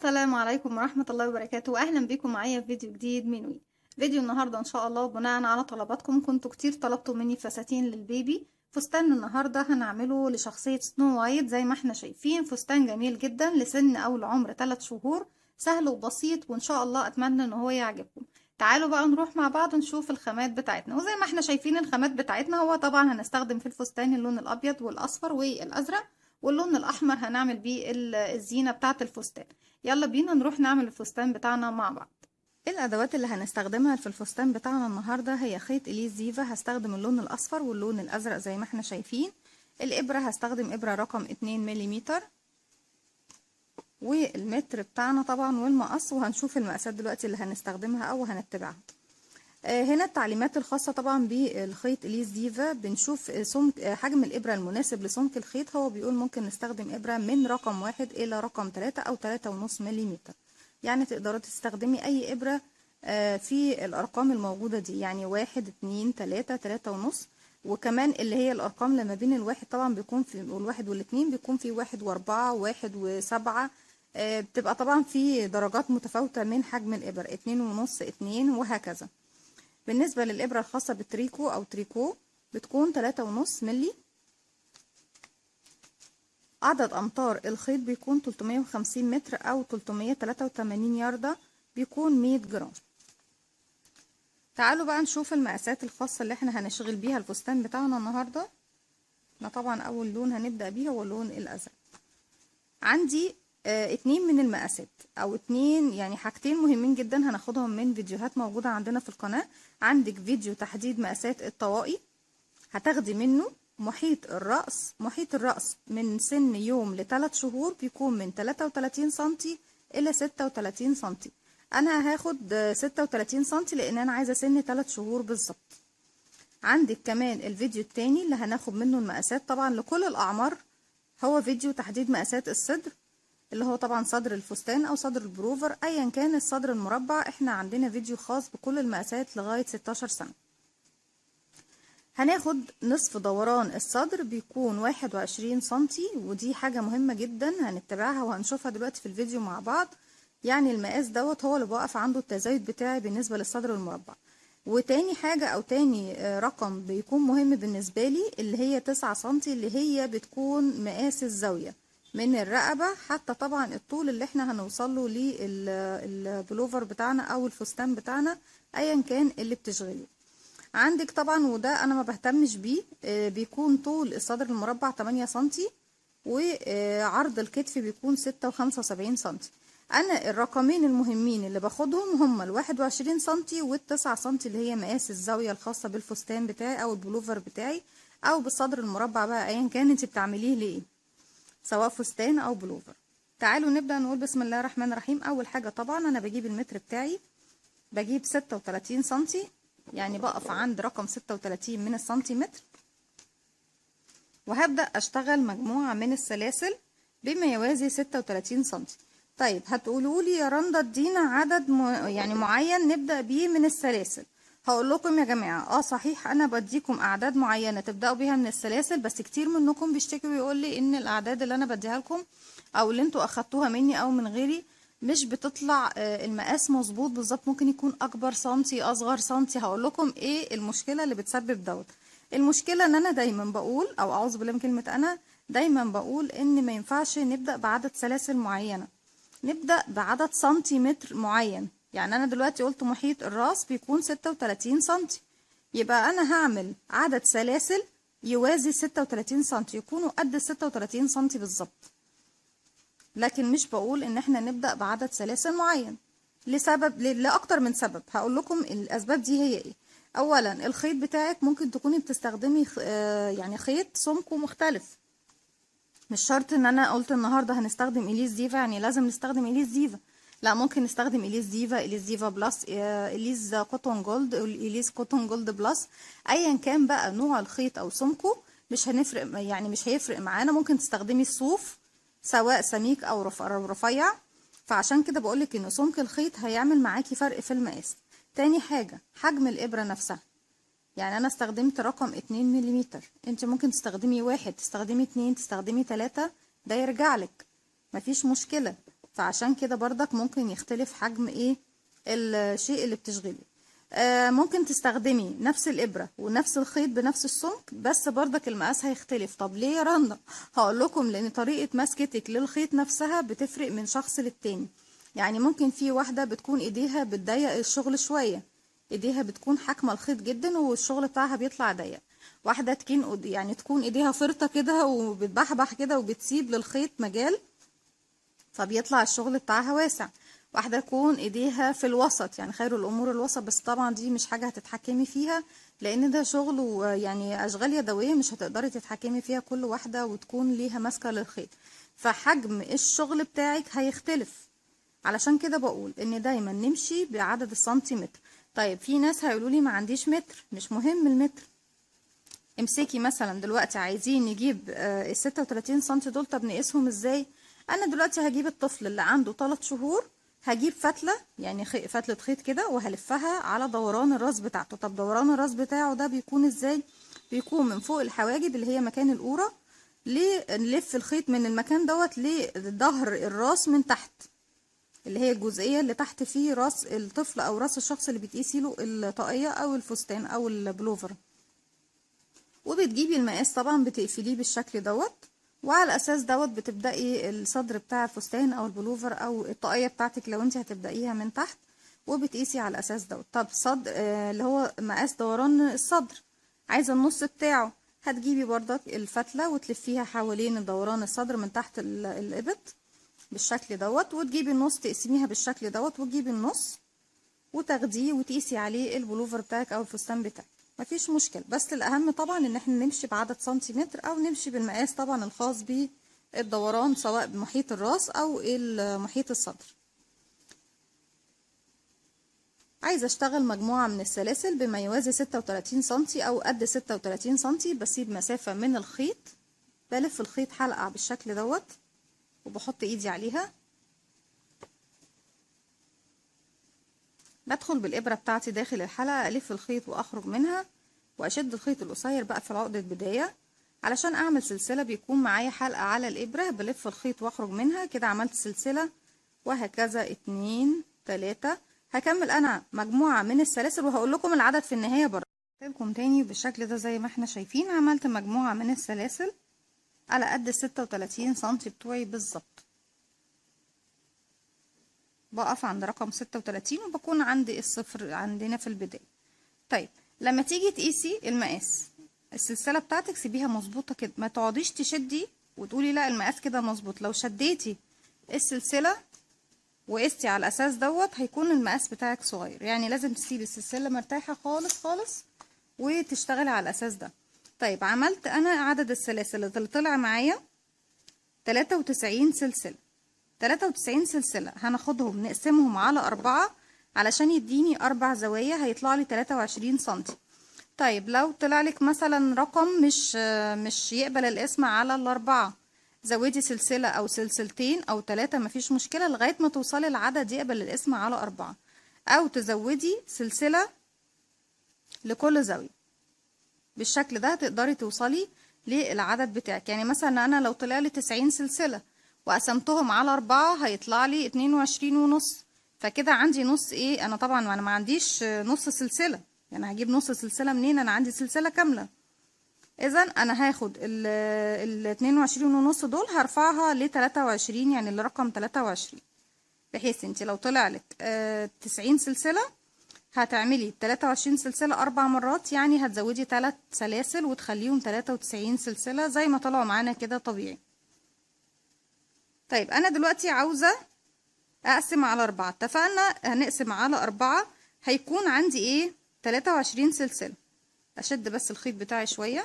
السلام عليكم ورحمة الله وبركاته، وأهلا بكم معايا في فيديو جديد من وي. فيديو النهاردة إن شاء الله بناء على طلباتكم. كنتوا كتير طلبتوا مني فساتين للبيبي. فستان النهاردة هنعمله لشخصية سنو وايت. زي ما احنا شايفين فستان جميل جدا لسن أو لعمر 3 شهور، سهل وبسيط، وإن شاء الله أتمنى إن هو يعجبكم. تعالوا بقى نروح مع بعض نشوف الخامات بتاعتنا. وزي ما احنا شايفين الخامات بتاعتنا، هو طبعا هنستخدم في الفستان اللون الأبيض والأصفر والأزرق، واللون الأحمر هنعمل بيه الزينة بتاعة الفستان. يلا بينا نروح نعمل الفستان بتاعنا مع بعض. الادوات اللي هنستخدمها في الفستان بتاعنا النهارده هي خيط اليس ديفا. هستخدم اللون الاصفر واللون الازرق زي ما احنا شايفين. الابره هستخدم ابره رقم 2 ملم، والمتر بتاعنا طبعا والمقص، وهنشوف المقاسات دلوقتي اللي هنستخدمها او هنتبعها. هنا التعليمات الخاصة طبعا بالخيط اليس ديفا. بنشوف سمك حجم الإبرة المناسب لسمك الخيط. هو بيقول ممكن نستخدم إبرة من رقم 1 إلى رقم 3 أو 3.5 ملم. يعني تقدروا تستخدمي أي إبرة في الأرقام الموجودة دي، يعني 1 2 3 3.5. وكمان اللي هي الأرقام اللي ما بين الواحد طبعا بيكون في الواحد والاتنين، بيكون في 1 و4 1 و7. بتبقى طبعا في درجات متفاوتة من حجم الإبر، 2.5 2 وهكذا. بالنسبة للإبرة الخاصة بالتريكو أو تريكو بتكون 3.5 ملي. عدد أمتار الخيط بيكون 350 متر أو 383 ياردة، بيكون 100 جرام. تعالوا بقى نشوف المقاسات الخاصة اللي احنا هنشغل بيها الفستان بتاعنا النهاردة. احنا طبعا أول لون هنبدأ بيه هو اللون الأزرق. عندي 2 من المقاسات، او 2 يعني حاجتين مهمين جدا هناخدهم من فيديوهات موجودة عندنا في القناة. عندك فيديو تحديد مقاسات الطواقي، هتاخدي منه محيط الرأس. محيط الرأس من سن يوم ل3 شهور بيكون من 33 سنتي الى 36 سنتي. انا هاخد 36 سنتي لان انا عايزة سن 3 شهور بالظبط. عندك كمان الفيديو التاني اللي هناخد منه المقاسات طبعا لكل الاعمار، هو فيديو تحديد مقاسات الصدر، اللي هو طبعا صدر الفستان او صدر البروفر ايا كان الصدر المربع. احنا عندنا فيديو خاص بكل المقاسات لغاية 16 سنة. هناخد نصف دوران الصدر بيكون 21 سنتي، ودي حاجة مهمة جدا هنتبعها وهنشوفها دلوقتي في الفيديو مع بعض. يعني المقاس دوت هو اللي بوقف عنده التزايد بتاعي بالنسبة للصدر المربع. وتاني حاجة او تاني رقم بيكون مهم بالنسبة لي اللي هي 9 سنتي، اللي هي بتكون مقاس الزاوية من الرقبة حتى طبعا الطول اللي احنا هنوصله للبلوفر بتاعنا او الفستان بتاعنا ايا كان اللي بتشغله. عندك طبعا وده انا ما بهتمش بيه، بيكون طول الصدر المربع 8 سنتي، وعرض الكتف بيكون 6.75 سنتي. انا الرقمين المهمين اللي باخدهم هما ال21 سنتي وال9 سنتي، اللي هي مقاس الزاوية الخاصة بالفستان بتاعي او البلوفر بتاعي او بالصدر المربع بقى ايا كان انت بتعمليه ليه، سواء فستان او بلوفر. تعالوا نبدأ نقول بسم الله الرحمن الرحيم. اول حاجة طبعا انا بجيب المتر بتاعي، بجيب 36 سنتي، يعني بقف عند رقم 36 من السنتيمتر، وهبدأ اشتغل مجموعة من السلاسل بما يوازي 36 سنتي. طيب هتقولوا لي يا رندا ادينا عدد يعني معين نبدأ بيه من السلاسل. هقول لكم يا جماعة صحيح انا بديكم اعداد معينة تبدأوا بيها من السلاسل، بس كتير منكم بيشتكوا ويقول لي ان الاعداد اللي انا بديها لكم او اللي انتوا اخدتوها مني او من غيري مش بتطلع المقاس مظبوط بالظبط، ممكن يكون اكبر سنتي اصغر سنتي. هقول لكم ايه المشكله اللي بتسبب دوت. المشكله ان انا دايما بقول، او اعوذ بالله من كلمه انا، دايما بقول ان ما ينفعش نبدا بعدد سلاسل معينه، نبدا بعدد سنتيمتر معين. يعني انا دلوقتي قلت محيط الراس بيكون 36 سنتي، يبقى انا هعمل عدد سلاسل يوازي 36 سنتي، يكونوا قد 36 سنتي بالظبط. لكن مش بقول ان احنا نبدأ بعدد سلاسل معين لأكتر من سبب. هقول لكم الاسباب دي هي ايه. اولا الخيط بتاعك ممكن تكوني بتستخدمي يعني خيط سمكه مختلف. مش شرط ان انا قلت النهارده هنستخدم اليس ديفا يعني لازم نستخدم اليس ديفا، لا، ممكن نستخدم اليس ديفا، اليس ديفا بلس، اليس كوتون جولد، اليس كوتون جولد بلس. ايا كان بقى نوع الخيط او سمكه مش هنفرق، يعني مش هيفرق معانا. ممكن تستخدمي الصوف سواء سميك او رفيع. فعشان كده بقولك ان سمك الخيط هيعمل معاكي فرق في المقاس. تاني حاجة حجم الابرة نفسها، يعني انا استخدمت رقم 2 ملم، انت ممكن تستخدمي 1، تستخدمي 2، تستخدمي 3، ده يرجع لك، مفيش مشكلة. فعشان كده بردك ممكن يختلف حجم ايه الشيء اللي بتشغليه. ممكن تستخدمي نفس الابره ونفس الخيط بنفس السمك، بس بردك المقاس هيختلف. طب ليه يا رندا؟ هقول لكم لان طريقه مسكتك للخيط نفسها بتفرق من شخص للتاني. يعني ممكن في واحده بتكون ايديها بتضيق الشغل شويه، ايديها بتكون حاكمه الخيط جدا والشغل بتاعها بيطلع ضيق. واحده تكون ايديها فرطه كده وبتبحبح كده وبتسيب للخيط مجال، فبيطلع الشغل بتاعها واسع. واحده تكون ايديها في الوسط، يعني خير الامور الوسط، بس طبعا دي مش حاجه هتتحكمي فيها لان ده شغل ويعني اشغال يدويه مش هتقدري تتحكمي فيها كل واحده وتكون ليها ماسكه للخيط، فحجم الشغل بتاعك هيختلف. علشان كده بقول ان دايما نمشي بعدد السنتيمتر. طيب في ناس هيقولوا لي ما عنديش متر، مش مهم المتر. امسكي مثلا دلوقتي عايزين نجيب ال 36 سنتي دول، طب نقيسهم ازاي؟ انا دلوقتي هجيب الطفل اللي عنده 3 شهور، هجيب فتله يعني فتله خيط كده وهلفها على دوران الراس بتاعته. طب دوران الراس بتاعه ده بيكون ازاي؟ بيكون من فوق الحواجب اللي هي مكان القوره، نلف الخيط من المكان دوت لظهر الراس من تحت، اللي هي الجزئيه اللي تحت فيه راس الطفل او راس الشخص اللي بتقيسي له الطاقيه او الفستان او البلوفر. وبتجيبي المقاس طبعا بتقفليه بالشكل دوت، وعلى اساس دوت بتبدأي الصدر بتاع الفستان او البلوفر او الطاقية بتاعتك لو انت هتبدأيها من تحت، وبتقيسي على اساس دوت. طب صدر اللي هو مقاس دوران الصدر، عايزة النص بتاعه، هتجيبي بردك الفتلة وتلفيها حوالين دوران الصدر من تحت الابط بالشكل دوت، وتجيبي النص تقسميها بالشكل دوت، وتجيبي النص وتاخديه وتقيسي عليه البلوفر بتاعك او الفستان بتاعك، مفيش مشكله. بس الاهم طبعا ان احنا نمشي بعدد سنتيمتر او نمشي بالمقاس طبعا الخاص بالدوران، سواء بمحيط الراس او محيط الصدر. عايزه اشتغل مجموعه من السلاسل بما يوازي 36 سنتي او قد 36 سنتي، بسيب مسافه من الخيط، بلف الخيط حلقه بالشكل دوت وبحط ايدي عليها، بدخل بالابره بتاعتي داخل الحلقه، الف الخيط واخرج منها واشد الخيط القصير بقى في عقده بدايه. علشان اعمل سلسله بيكون معايا حلقه على الابره، بلف الخيط واخرج منها كده عملت سلسله، وهكذا 2 3. هكمل انا مجموعه من السلاسل وهقول لكم العدد في النهايه برضه. لكم تاني بالشكل ده زي ما احنا شايفين، عملت مجموعه من السلاسل على قد 36 سنتي بتوعي بالظبط. بقف عند رقم 36 وبكون عندي الصفر عندنا في البداية. طيب لما تيجي تقيسي المقاس، السلسلة بتاعتك سيبيها مظبوطة كده، ما تقعديش تشدي وتقولي لا المقاس كده مظبوط. لو شديتي السلسلة وقستي على الاساس دوت هيكون المقاس بتاعك صغير، يعني لازم تسيبي السلسلة مرتاحة خالص خالص وتشتغلي على الاساس ده. طيب عملت انا عدد السلاسل اللي طلع معايا 93 سلسلة. 93 سلسلة هناخدهم نقسمهم على 4 علشان يديني 4 زوايا، هيطلع لي 23 سنتي. طيب لو طلع لك مثلا رقم مش يقبل القسمة على ال4، زودي سلسلة او سلسلتين او 3 مفيش مشكلة لغاية ما توصلي العدد يقبل القسمة على 4، او تزودي سلسلة لكل زاوية. بالشكل ده تقدري توصلي للعدد بتاعك. يعني مثلا انا لو طلع لي 90 سلسلة وقسمتهم على 4 هيطلع لي 22.5، فكده عندي نص ايه، انا طبعا انا ما عنديش نص سلسلة، يعني هجيب نص سلسلة منين؟ انا عندي سلسلة كاملة. اذا انا هاخد ال 22.5 دول هرفعها ل 23، يعني الرقم 23، بحيث انت لو طلع لك 90 سلسلة هتعملي 23 سلسلة 4 مرات، يعني هتزودي 3 سلاسل وتخليهم 93 سلسلة زي ما طلعوا معانا كده طبيعي. طيب انا دلوقتي عاوزة اقسم على 4، اتفقنا هنقسم على 4 هيكون عندي ايه 23 سلسلة. اشد بس الخيط بتاعي شوية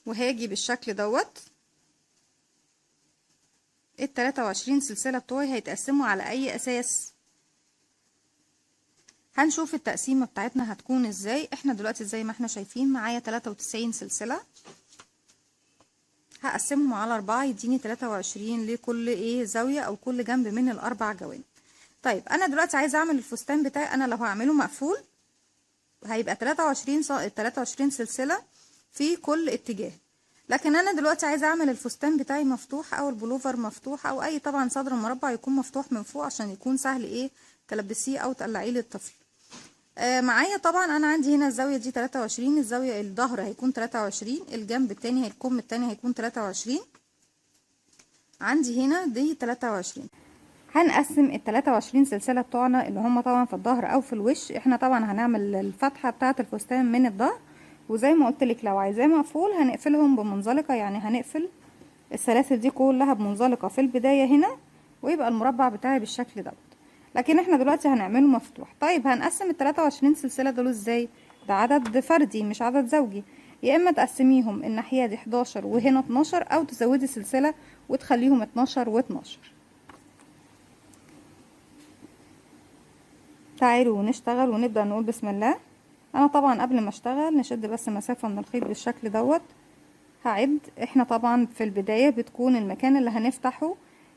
وهاجي بالشكل دوت. ال 23 سلسلة بتوعي هيتقسموا على اي اساس؟ هنشوف التقسيمة بتاعتنا هتكون ازاي. احنا دلوقتي زي ما احنا شايفين معايا 93 سلسلة، هقسمهم على 4 يديني 23 لكل ايه زاوية او كل جنب من الاربع جوانب. طيب انا دلوقتي عايزه اعمل الفستان بتاعي، انا لو هعمله مقفول هيبقى 23 سلسلة في كل اتجاه. لكن انا دلوقتي عايزه اعمل الفستان بتاعي مفتوح او البلوفر مفتوح او اي طبعا صدر مربع يكون مفتوح من فوق عشان يكون سهل ايه تلبسيه او تقلعيه للطفل. معايا طبعا انا عندي هنا الزاويه دي 23، الزاويه الظهر هيكون 23، الجنب التاني الكم التاني هيكون 23، عندي هنا دي 23. هنقسم ال 23 سلسله بتوعنا اللي هم طبعا في الظهر او في الوش. احنا طبعا هنعمل الفتحه بتاعه الفستان من الظهر، وزي ما قلت لك لو عايزاه مقفول هنقفلهم بمنزلقه، يعني هنقفل السلاسل دي كلها بمنزلقه في البدايه هنا، ويبقى المربع بتاعي بالشكل دوت. لكن احنا دلوقتي هنعمله مفتوح. طيب هنقسم ال 23 سلسله دول ازاي؟ ده عدد فردي مش عدد زوجي. يا اما تقسميهم الناحيه دي 11 وهنا 12، او تزودي سلسله وتخليهم 12 و12. تعالوا نشتغل ونبدأ نقول بسم الله. انا طبعا قبل ما اشتغل نشد بس مسافة من الخيط بالشكل دوت. هعد. احنا طبعا في البداية بتكون المكان اللي هنفتحه،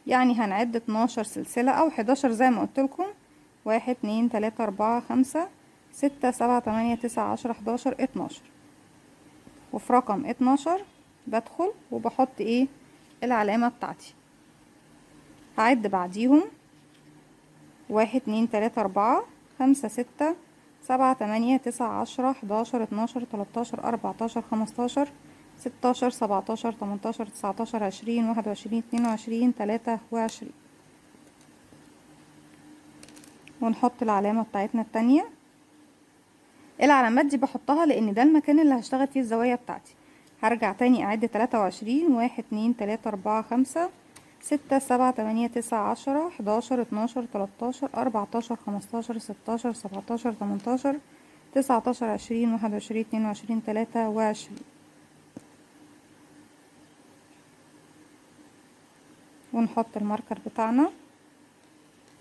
يعني هنعد 12 سلسلة او 11 زي ما قلت لكم. 1 2 3 4 5 6 7 8 9 10 11 12. وفي رقم 12 بدخل وبحط ايه العلامة بتاعتي. هعد بعديهم 1 2 3 4 5 6 7 8 9 10 11 12 13 14 15 16 17 18 19 20 21 22 23. ونحط العلامة بتاعتنا التانية. العلامات دي بحطها لان ده المكان اللي هشتغل فيه الزوايا بتاعتي. هرجع تاني اعد 23. 1 2 3 4 5 6 7 8 9 10 11 12 13 14 15 16 17 18 19 20 21 22 23. ونحط الماركر بتاعنا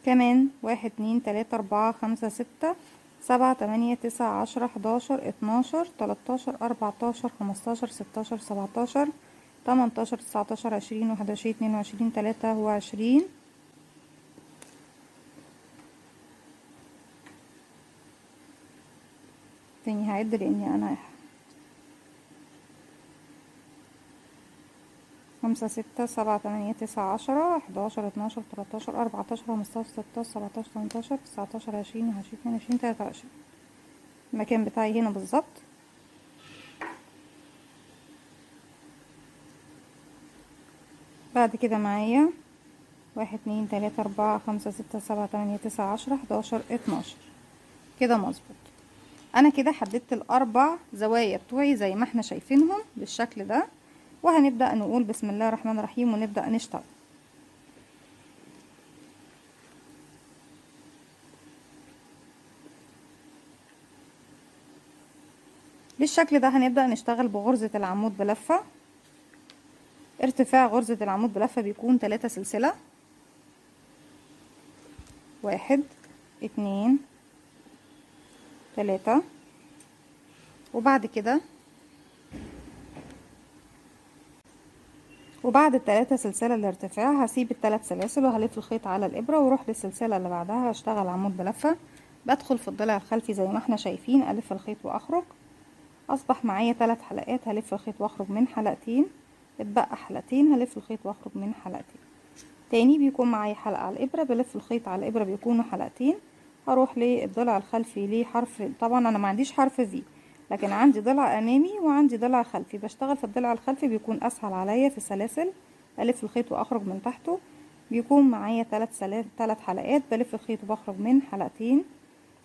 كمان. 1 2 3 4 5 6 7 8 9 10 11 12 13 14 15 16 17 18 19 20 21 22 23. تاني هعد لاني انا 5 6 7 8 9 10 11 12 13 14 15 16 17 18 19 20 21 22 23. المكان بتاعي هنا بالظبط. بعد كده معايا 1 2 3 4 5 6 7 8 9 10 11 12 كده مظبوط. انا كده حددت الاربع زوايا بتوعي زي ما احنا شايفينهم بالشكل ده، وهنبدأ نقول بسم الله الرحمن الرحيم ونبدأ نشتغل. بالشكل ده هنبدأ نشتغل بغرزة العمود بلفة. ارتفاع غرزة العمود بلفة بيكون 3 سلسلة. 1 2 3. وبعد كده وبعد ال3 سلسلة الارتفاع هسيب ال3 سلاسل وهلف الخيط على الابرة واروح للسلسلة اللي بعدها هشتغل عمود بلفة. بدخل في الضلع الخلفي زي ما احنا شايفين، الف الخيط واخرج. اصبح معايا 3 حلقات، هلف الخيط واخرج من حلقتين. اتبقى حلقتين، هلف الخيط واخرج من حلقتين. تاني بيكون معايا حلقة على الابرة، بلف الخيط على الابرة بيكونوا حلقتين. هروح للضلع الخلفي لحرف، طبعا انا ما عنديش حرف في، لكن عندي ضلع امامي وعندي ضلع خلفي. بشتغل في الضلع الخلفي بيكون اسهل عليا في السلاسل. الف الخيط واخرج من تحته. بيكون معايا 3 حلقات، بلف الخيط وبخرج من حلقتين.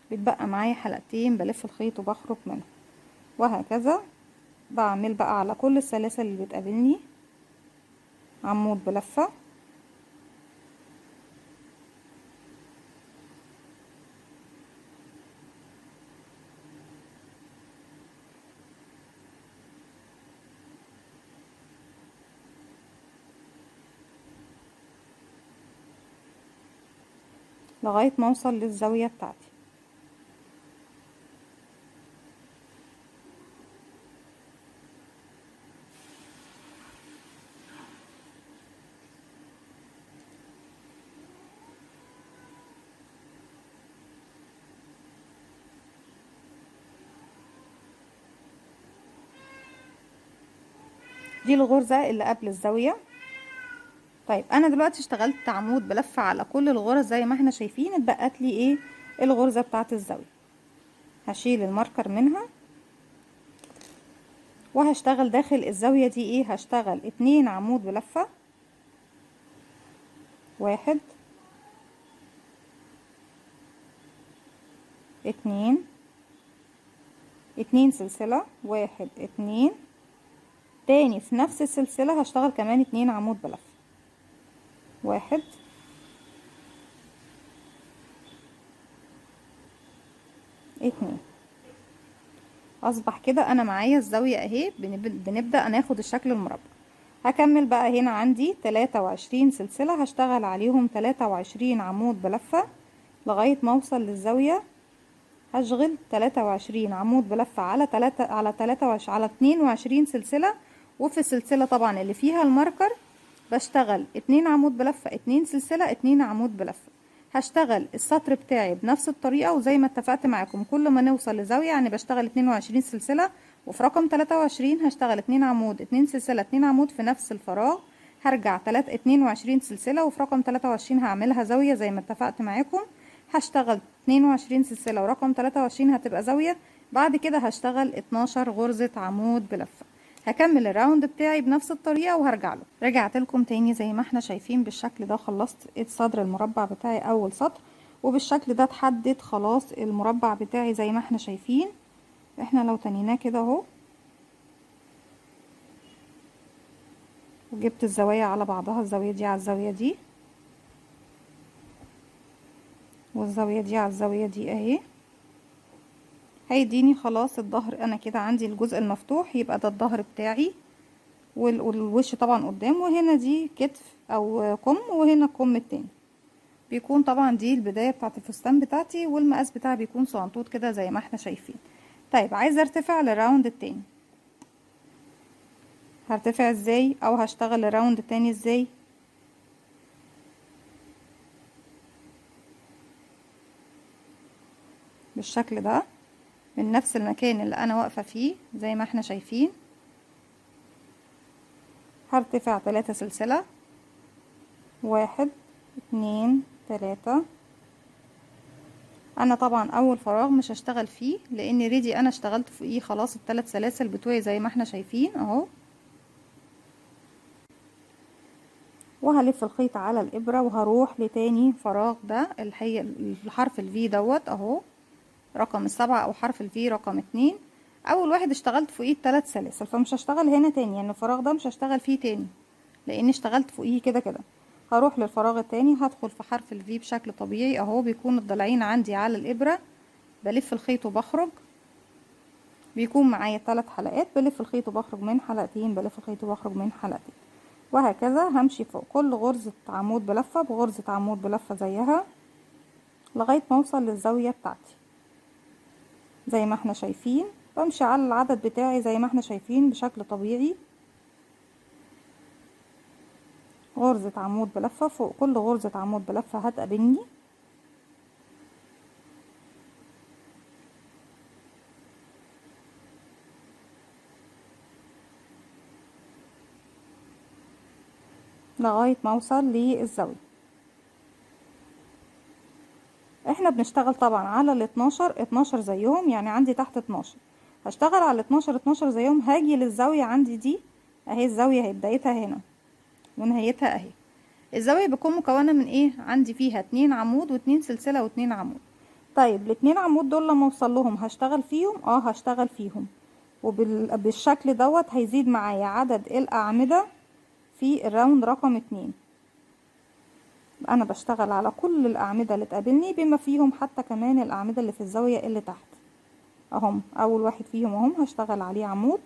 بيتبقى معايا حلقتين بلف الخيط وبخرج منهم، وهكذا بعمل بقى على كل السلاسل اللي بتقابلني عمود بلفة. لغاية ما اوصل للزاوية بتاعتي. دي الغرزة اللي قبل الزاوية. طيب انا دلوقتي اشتغلت عمود بلفة على كل الغرز زي ما احنا شايفين، اتبقت لي ايه؟ الغرزة بتاعت الزاوية. هشيل الماركر منها وهشتغل داخل الزاوية دي ايه؟ هشتغل 2 عمود بلفة، 1 2 2 سلسلة، 1 2 تاني في نفس السلسلة هشتغل كمان 2 عمود بلفة، 1 2. اصبح كده انا معايا الزاوية اهي. بنبدأ ناخد الشكل المربع. هكمل بقى هنا عندي 23 سلسلة هشتغل عليهم 23 عمود بلفة لغاية ما اوصل للزاوية. هشغل 23 عمود بلفة على 22 سلسلة، وفي السلسلة طبعا اللي فيها الماركر بشتغل 2 عمود بلفة، 2 سلسلة، 2 عمود بلفة. هشتغل السطر بتاعي بنفس الطريقة، وزي ما اتفقت معاكم كل ما نوصل لزاوية يعني بشتغل 22 سلسلة، وفي رقم 23 هشتغل 2 عمود، 2 سلسلة، 2 عمود في نفس الفراغ. هرجع 22 سلسلة، وفي رقم 23 هعملها زاوية زي ما اتفقت معاكم. هشتغل 22 سلسلة ورقم 23 هتبقى زاوية. بعد كده هشتغل 12 غرزة عمود بلفة. هكمل الراوند بتاعي بنفس الطريقة وهرجع له. رجعت لكم تاني زي ما احنا شايفين بالشكل ده. خلصت الصدر المربع بتاعي اول سطر، وبالشكل ده اتحدد خلاص المربع بتاعي زي ما احنا شايفين. احنا لو تنيناه كده اهو وجبت الزوايا على بعضها، الزاوية دي على الزاوية دي والزاوية دي على الزاوية دي اهي، هيديني خلاص الظهر. انا كده عندي الجزء المفتوح، يبقى ده الظهر بتاعي والوش طبعا قدام، وهنا دي كتف او كم، وهنا الكم التاني. بيكون طبعا دي البداية بتاعت الفستان بتاعتي، والمقاس بتاعي بيكون صنطوط كده زي ما احنا شايفين. طيب عايزة ارتفع للراوند التاني، هرتفع ازاي او هشتغل الراوند التاني ازاي؟ بالشكل ده، من نفس المكان اللي انا واقفة فيه زي ما احنا شايفين. هرتفع 3 سلسلة، 1 2 3. انا طبعا اول فراغ مش هشتغل فيه لان ريدي انا اشتغلت فوقيه خلاص ال3 سلاسل بتوعي زي ما احنا شايفين اهو. وهلف الخيط على الابرة وهروح لتاني فراغ، ده الحرف الفي دوت اهو، رقم 7 او حرف الفي رقم 2. اول واحد اشتغلت فوقيه 3 سلاسل، فمش هشتغل هنا تاني يعني الفراغ ده مش هشتغل فيه تاني لاني اشتغلت فوقيه كده كده. هروح للفراغ التاني، هدخل في حرف الفي بشكل طبيعي اهو. بيكون الضلعين عندي على الابرة، بلف الخيط وبخرج. بيكون معايا 3 حلقات، بلف الخيط وبخرج من حلقتين، بلف الخيط وبخرج من حلقتين، وهكذا همشي فوق كل غرزة عمود بلفة بغرزة عمود بلفة زيها لغاية ما اوصل للزاوية بتاعتي زي ما احنا شايفين. بمشي على العدد بتاعي زي ما احنا شايفين بشكل طبيعي، غرزة عمود بلفة فوق كل غرزة عمود بلفة هتقابلني. لغاية ما اوصل للزاوية. احنا بنشتغل طبعا على ال 12 زيهم، يعني عندي تحت 12 هشتغل على 12 زيهم. هاجي للزاوية عندي دي اهي، الزاوية اهي بدايتها هنا ونهايتها اهي. الزاوية بتكون مكونة من ايه؟ عندي فيها 2 عمود و2 سلسلة و2 عمود. طيب ال2 عمود دول لما اوصل لهم هشتغل فيهم، هشتغل فيهم، وبالشكل دوت هيزيد معايا عدد الاعمدة في الراوند رقم 2. انا بشتغل على كل الاعمدة اللي تقابلني بما فيهم حتى كمان الاعمدة اللي في الزاوية اللي تحت اهم. اول واحد فيهم اهم هشتغل عليه عمود،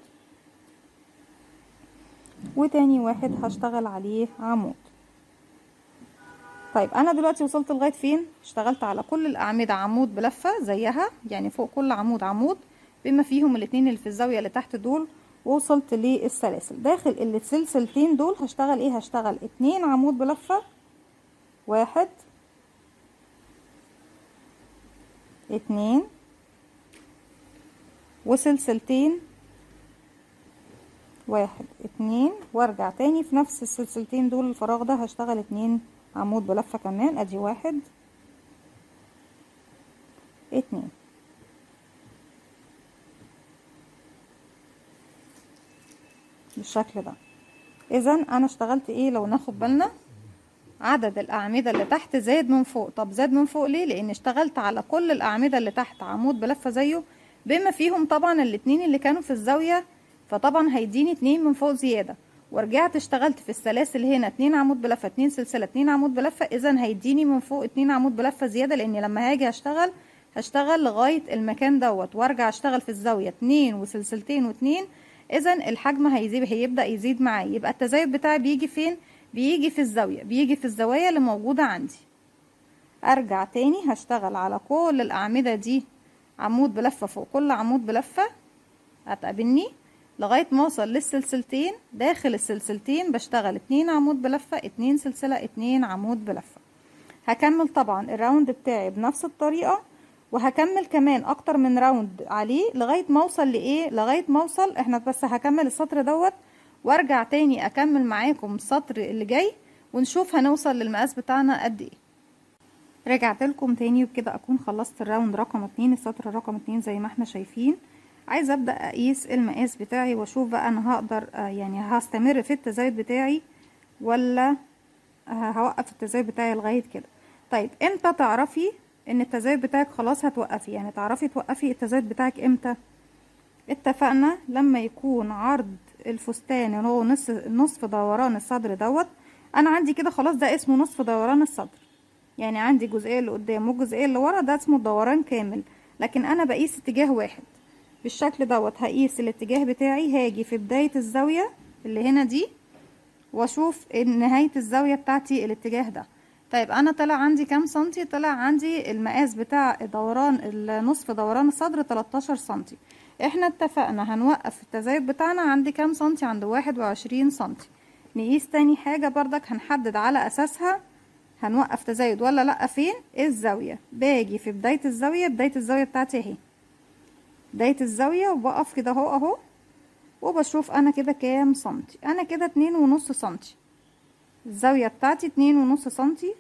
وتاني واحد هشتغل عليه عمود. طيب انا دلوقتي وصلت لغاية فين؟ اشتغلت على كل الاعمدة عمود بلفة زيها، يعني فوق كل عمود عمود بما فيهم الاتنين اللي في الزاوية اللي تحت دول، ووصلت للسلاسل. داخل السلسلتين دول هشتغل ايه؟ هشتغل 2 عمود بلفة، 1 2 وسلسلتين 1 2 وارجع تاني في نفس السلسلتين دول الفراغ ده هشتغل 2 عمود بلفة كمان. ادي 1 2 بالشكل ده. اذا انا اشتغلت ايه؟ لو ناخد بالنا عدد الاعمدة اللي تحت زاد من فوق. طب زاد من فوق ليه؟ لان اشتغلت على كل الاعمدة اللي تحت عمود بلفة زيه، بما فيهم طبعا الاتنين اللي كانوا في الزاوية، فطبعا هيديني 2 من فوق زيادة. ورجعت اشتغلت في السلاسل هنا 2 عمود بلفة 2 سلسلة 2 عمود بلفة، اذا هيديني من فوق 2 عمود بلفة زيادة، لان لما هاجي هشتغل لغاية المكان دوت وارجع اشتغل في الزاوية 2 وسلسلتين و2، اذا الحجم هيبدأ يزيد معايا. يبقى التزايد بتاعي بيجي فين؟ بيجي في الزاوية، بيجي في الزوايا اللي موجودة عندي. ارجع تاني هشتغل على كل الاعمدة دي عمود بلفة فوق كل عمود بلفة هتقابلني لغاية ما اوصل للسلسلتين. داخل السلسلتين بشتغل 2 عمود بلفة 2 سلسلة 2 عمود بلفة. هكمل طبعا الراوند بتاعي بنفس الطريقة، وهكمل كمان اكتر من راوند عليه لغاية ما اوصل لايه، لغاية ما اوصل. احنا بس هكمل السطر دوت وارجع تاني اكمل معاكم السطر اللي جاي ونشوف هنوصل للمقاس بتاعنا قد ايه. رجعت لكم تاني وبكده اكون خلصت الراوند رقم 2، السطر رقم 2 زي ما احنا شايفين. عايزه ابدا اقيس المقاس بتاعي واشوف بقى انا هقدر يعني هستمر في التزايد بتاعي ولا هوقف التزايد بتاعي لغايه كده. طيب امتى تعرفي ان التزايد بتاعك خلاص هتوقفي؟ يعني تعرفي توقفي التزايد بتاعك امتى؟ اتفقنا لما يكون عرض الفستان اللي هو نصف دوران الصدر دوت. انا عندي كده خلاص ده اسمه نصف دوران الصدر، يعني عندي الجزئيه اللي قدام والجزئيه اللي ورا ده اسمه دوران كامل. لكن انا بقيس اتجاه واحد بالشكل دوت. هقيس الاتجاه بتاعي، هاجي في بدايه الزاويه اللي هنا دي واشوف نهايه الزاويه بتاعتي الاتجاه ده. طيب انا طلع عندي كام سنتي؟ طلع عندي المقاس بتاع نصف دوران الصدر 13 سنتي. احنا اتفقنا هنوقف التزايد بتاعنا عند كام سنتي؟ عند 21 سنتي. نقيس تاني حاجة بردك هنحدد على اساسها هنوقف تزايد ولا لا. فين؟ الزاوية. باجي في بداية الزاوية بتاعتي اهي، بداية الزاوية، وبقف كده اهو وبشوف انا كده كام سنتي. انا كده 2.5 سنتي، الزاوية بتاعتي 2.5 سنتي.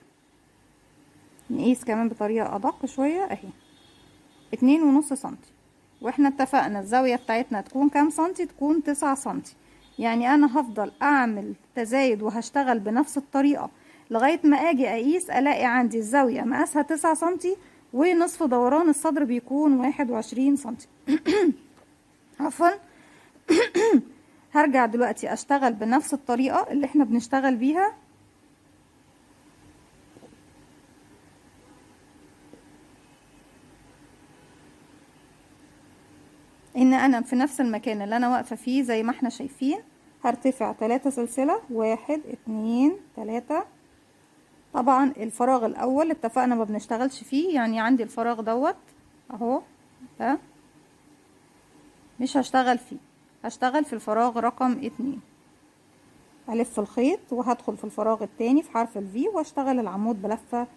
نقيس كمان بطريقة ادق شوية اهي 2.5 سنتي. واحنا اتفقنا الزاوية بتاعتنا تكون كام سنتي؟ تكون 9 سنتي. يعني انا هفضل اعمل تزايد وهشتغل بنفس الطريقة لغاية ما اجي اقيس الاقي عندي الزاوية مقاسها 9 سنتي ونصف دوران الصدر بيكون 21 سنتي. عفوا. هرجع دلوقتي اشتغل بنفس الطريقة اللي احنا بنشتغل بيها. ان انا في نفس المكان اللي انا واقفة فيه زي ما احنا شايفين هرتفع 3 سلسلة 1 2 3. طبعا الفراغ الاول اتفقنا ما بنشتغلش فيه، يعني عندي الفراغ دوت اهو ده مش هشتغل فيه، هشتغل في الفراغ رقم 2. هلف الخيط وهدخل في الفراغ التاني في حرف الفي واشتغل العمود بلفة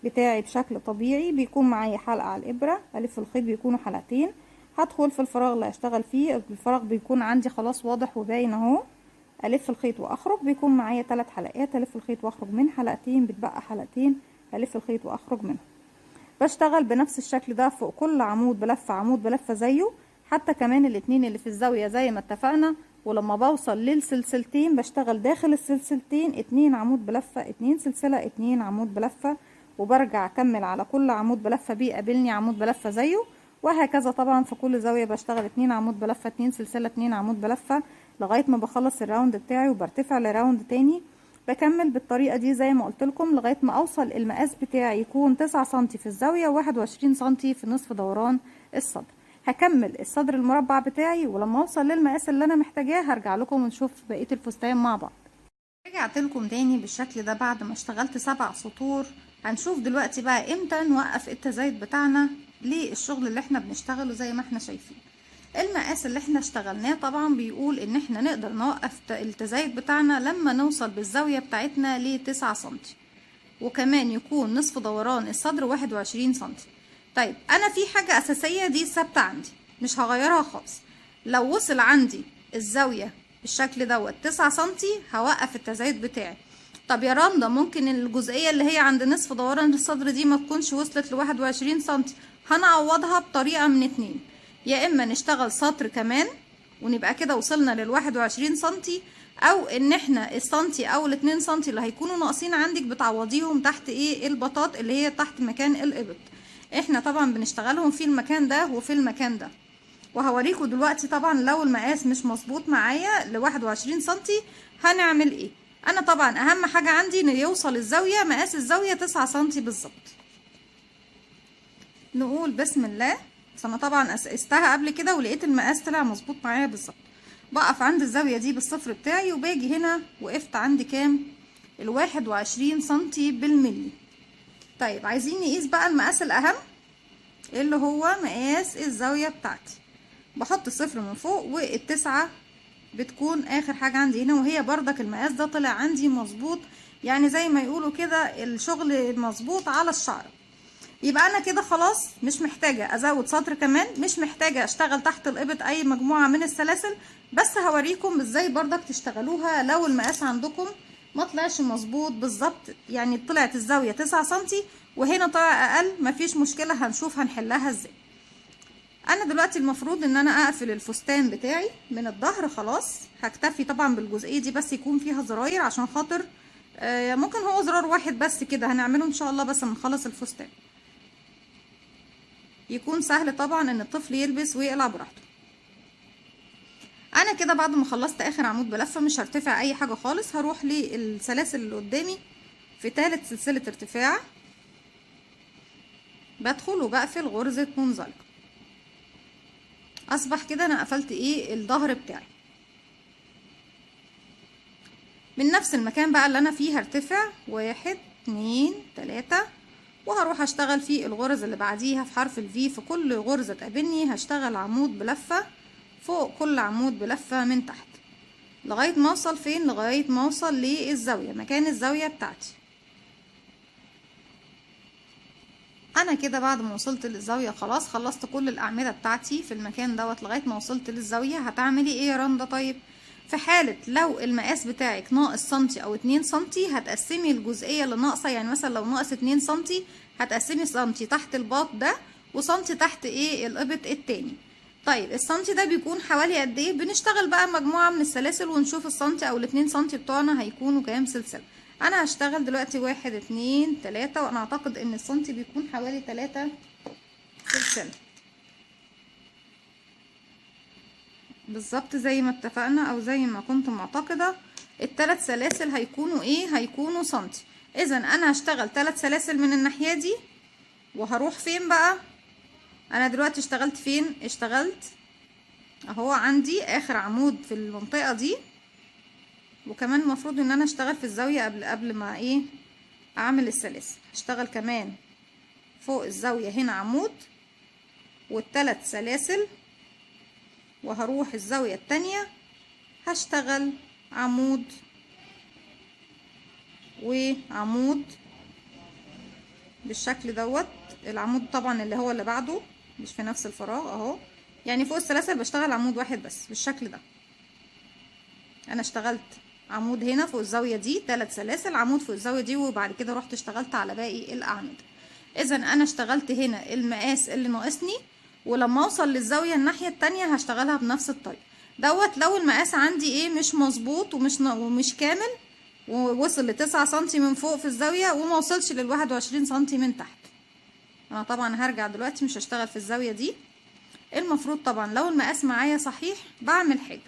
بتاعي بشكل طبيعي. بيكون معايا حلقة على الابرة، الف الخيط بيكونوا حلقتين. هدخل في الفراغ اللي هشتغل فيه، الفراغ بيكون عندي خلاص واضح وباين اهو. الف الخيط واخرج، بيكون معايا 3 حلقات. الف الخيط واخرج من حلقتين، بتبقى حلقتين الف الخيط واخرج منهم. بشتغل بنفس الشكل ده فوق كل عمود بلفة عمود بلفة زيه، حتى كمان الاتنين اللي في الزاوية زي ما اتفقنا. ولما بوصل للسلسلتين بشتغل داخل السلسلتين 2 عمود بلفة 2 سلسلة 2 عمود بلفة، وبرجع اكمل على كل عمود بلفة بيقابلني عمود بلفة زيه، وهكذا. طبعا في كل زاوية بشتغل 2 عمود بلفة 2 سلسلة 2 عمود بلفة لغاية ما بخلص الراوند بتاعي وبرتفع لراوند تاني. بكمل بالطريقة دي زي ما قلت لكم لغاية ما اوصل المقاس بتاعي يكون 9 سنتي في الزاوية 21 سنتي في نصف دوران الصدر. هكمل الصدر المربع بتاعي، ولما اوصل للمقاس اللي انا محتاجاه هرجع لكم ونشوف بقية الفستان مع بعض. رجعت لكم تاني بالشكل ده بعد ما اشتغلت 7 سطور. هنشوف دلوقتي بقى امتى نوقف التزايد بتاعنا للشغل اللي احنا بنشتغله. زي ما احنا شايفين المقاس اللي احنا اشتغلناه طبعا بيقول ان احنا نقدر نوقف التزايد بتاعنا لما نوصل بالزاوية بتاعتنا ل 9 سنتي، وكمان يكون نصف دوران الصدر 21 سنتي. طيب انا في حاجة اساسية دي ثابتة عندي مش هغيرها خالص. لو وصل عندي الزاوية بالشكل دوت 9 سنتي، هوقف التزايد بتاعي. طب يا رندا ممكن الجزئية اللي هي عند نصف دوران الصدر دي ما تكونش وصلت ل21 سنتي، هنعوضها بطريقة من اتنين، يا اما نشتغل سطر كمان ونبقى كده وصلنا لل21 سنتي، او ان احنا السنتي او ال2 سنتي اللي هيكونوا ناقصين عندك بتعوضيهم تحت ايه البطاط اللي هي تحت مكان الابط. احنا طبعا بنشتغلهم في المكان ده وفي المكان ده، وهوريكم دلوقتي طبعا لو المقاس مش مظبوط معايا ل21 سنتي هنعمل ايه. انا طبعا اهم حاجة عندي ان يوصل الزاوية مقاس الزاوية 9 سنتي بالظبط. نقول بسم الله. انا طبعا قستها قبل كده ولقيت المقاس طلع مظبوط معايا بالظبط. بقف عند الزاوية دي بالصفر بتاعي وباجي هنا وقفت عندي كام؟ ال21 سنتي بالملي. طيب عايزين نقيس بقى المقاس الاهم اللي هو مقاس الزاوية بتاعتي. بحط صفر من فوق والتسعة بتكون اخر حاجة عندي هنا، وهي بردك المقاس ده طلع عندي مظبوط، يعني زي ما يقولوا كده الشغل مظبوط على الشعر. يبقى انا كده خلاص مش محتاجة ازود سطر كمان، مش محتاجة اشتغل تحت الابط اي مجموعة من السلاسل، بس هوريكم ازاي بردك تشتغلوها لو المقاس عندكم ما طلعش مظبوط بالظبط، يعني طلعت الزاوية 9 سنتي وهنا طلع اقل، مفيش مشكلة، هنشوف هنحلها ازاي. انا دلوقتي المفروض ان انا اقفل الفستان بتاعي من الظهر، خلاص هكتفي طبعا بالجزئية دي بس يكون فيها زراير عشان خاطر ممكن هو زرار واحد بس كده هنعمله ان شاء الله بس نخلص الفستان، يكون سهل طبعا ان الطفل يلبس ويقلع براحته. انا كده بعد ما خلصت اخر عمود بلفه مش هرتفع اي حاجه خالص، هروح للسلاسل اللي قدامي في ثالث سلسله ارتفاع، بدخل وبقفل غرزه منزلقه. اصبح كده انا قفلت ايه الظهر بتاعي. من نفس المكان بقى اللي انا فيه هرتفع 1 2 3 وهروح اشتغل في الغرز اللي بعديها في حرف الفي. في كل غرزة تقابلني هشتغل عمود بلفة فوق كل عمود بلفة من تحت لغاية ما اوصل فين؟ لغاية ما اوصل للزاوية، مكان الزاوية بتاعتي. انا كده بعد ما وصلت للزاوية خلاص خلصت كل الاعمدة بتاعتي في المكان دوت لغاية ما وصلت للزاوية. هتعملي ايه يا رندا؟ طيب في حالة لو المقاس بتاعك ناقص سنتي او 2 سنتي هتقسمي الجزئية اللي ناقصة، يعني مثلا لو ناقص 2 سنتي هتقسمي سنتي تحت الباط ده وسنتي تحت ايه الابط التاني. طيب السنتي ده بيكون حوالي قد ايه؟ بنشتغل بقى مجموعة من السلاسل ونشوف السنتي او ال2 سنتي بتوعنا هيكونوا كام سلسلة. انا هشتغل دلوقتي 1 2 3 وانا اعتقد ان السنتي بيكون حوالي 3 سلسلة بالظبط زي ما اتفقنا او زي ما كنت معتقدة. الثلاث سلاسل هيكونوا ايه؟ هيكونوا سنتي. اذا انا هشتغل 3 سلاسل من الناحية دي وهروح فين بقى؟ انا دلوقتي اشتغلت فين؟ اشتغلت اهو عندي اخر عمود في المنطقة دي، وكمان المفروض ان انا اشتغل في الزاوية قبل ما ايه اعمل السلاسل. هشتغل كمان فوق الزاوية هنا عمود والثلاث سلاسل، وهروح الزاوية التانية هشتغل عمود وعمود بالشكل دوت. العمود طبعا اللي هو اللي بعده مش في نفس الفراغ اهو، يعني فوق السلاسل بشتغل عمود واحد بس بالشكل ده. انا اشتغلت عمود هنا فوق الزاوية دي 3 سلاسل، عمود فوق الزاوية دي، وبعد كده رحت اشتغلت على باقي الاعمدة. اذا انا اشتغلت هنا المقاس اللي ناقصني، ولما اوصل للزاوية الناحية التانية هشتغلها بنفس الطريقة دوت. لو المقاس عندي ايه مش مظبوط ومش كامل ووصل ل9 سنتي من فوق في الزاوية وما وصلش لل21 سنتي من تحت، انا طبعا هرجع دلوقتي مش هشتغل في الزاوية دي. المفروض طبعا لو المقاس معايا صحيح بعمل حاجة،